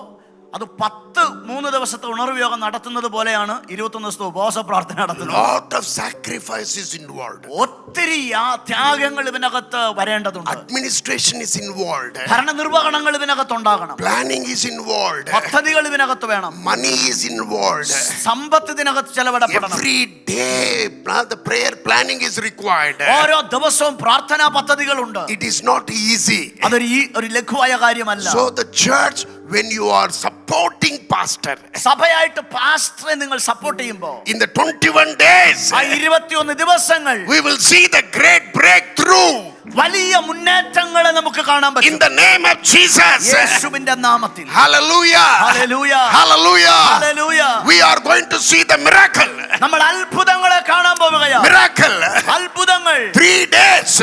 അത് 3 ദിവസത്തെ ഉണർവ് യോഗം നടത്തുന്നത് പോലെയാണ് 21 ദിവസത്തെ ഉപവാസ പ്രാർത്ഥന നടത്തുന്നത്. Lot of sacrifices involved. ഒത്തിരി ത്യാഗങ്ങൾ ഇതിനകത്ത് വരേണ്ടതുണ്ട്. Administration is involved. ഭരണനിർവഹണങ്ങൾ ഇതിനകത്ത് ഉണ്ടാകണം. Planning is involved. പദ്ധതികൾ ഇതിനകത്ത് വേണം. Money is involved. സമ്പത്ത് ഇതിനകത്ത് ചെലവിടപ്പെടണം. Every day the prayer planning is required. ഓരോ ദിവസവും പ്രാർത്ഥനാ പദ്ധതികളുണ്ട്. It is not easy. അതൊരു ലഘുവായ കാര്യമല്ല. So the church, when you are supporting pastor, സഭയായിട്ട് പാസ്റ്ററെ നിങ്ങൾ സപ്പോർട്ട് ചെയ്യുമ്പോൾ in the 21 days, ആ 21 ദിവസങ്ങൾ we will see the great breakthrough. വലിയ മുന്നേറ്റങ്ങളെ നമുക്ക് കാണാൻ പറ്റും. In the name of Jesus. യേശുവിന്റെ നാമത്തിൽ. Hallelujah. Hallelujah. Hallelujah. Hallelujah. We are going to see the miracle. നമ്മൾ അത്ഭുതങ്ങളെ കാണാൻ പോവുകയാണ്. Miracle. അത്ഭുതങ്ങൾ. 3 days.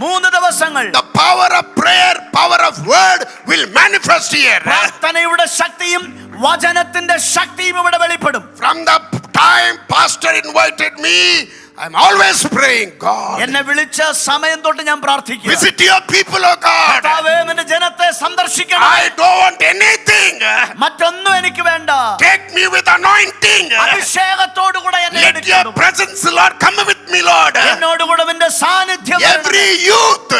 3 ദിവസങ്ങൾ. The power of prayer, power of word will manifest here. പ്രാർത്ഥനയുടെ ശക്തിയും വചനത്തിന്റെ ശക്തിയും ഇവിടെ വെളിപ്പെടും. From the time pastor invited me, I'm always praying, God, എന്നെ വിളിച്ച സമയം തൊട്ട് ഞാൻ പ്രാർത്ഥിക്കുന്നു. visit your people, oh God. കർത്താവേ, നിന്റെ ജനത്തെ സന്ദർശിക്കണം. I don't want anything. മറ്റൊന്നും എനിക്ക് വേണ്ട. Take me with anointing. അഭിഷേകത്തോടു കൂടെ എന്നെ Let your എടുക്കണം. presence, Lord, come with me, Lord. എന്നോട് കൂടെ നിന്റെ സാന്നിധ്യം വരണം. Every youth,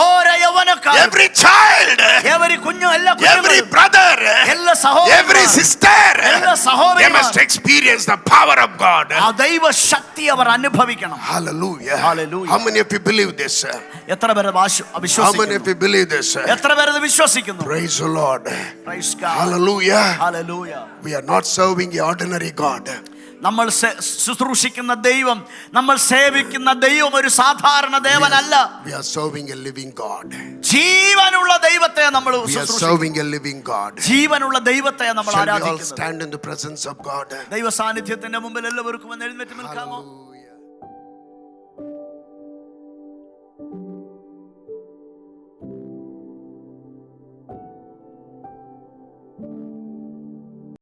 ഓരോ യൗവനക്കാരൻ, every child, every കുഞ്ഞു, എല്ലാ every കുഞ്ഞുങ്ങളും, brother, എല്ലാ സഹോദരന്മാരും, every sister, എല്ലാ they സഹോദരിമാരും must experience the power of God. ആ ദൈവ ശക്തി അവർ അനുഭവിക്കണം. Hallelujah. Hallelujah. How many of you believe this? എത്ര പേര് How many of വിശ്വസിക്കുന്നു? you believe this? എത്ര പേര് ഇത് വിശ്വസിക്കുന്നു? Praise the Lord. Praise God. Hallelujah. Hallelujah. We are not serving the ordinary God. നമ്മൾ ശുശ്രൂഷിക്കുന്ന ദൈവം, നമ്മൾ സേവിക്കുന്ന ദൈവം ഒരു സാധാരണ ദേവനല്ല. We are serving a living God. ജീവനുള്ള ദൈവത്തെ നമ്മൾ We are serving a living God. ജീവനുള്ള ദൈവത്തെ നമ്മൾ Shall we all ആരാധിക്കുന്നു. stand in the presence of God? ദൈവ സാന്നിധ്യത്തിന്റെ മുമ്പിൽ എല്ലാവർക്കും ഒന്ന് എഴുന്നേറ്റ് നിൽക്കാമോ? Hallelujah.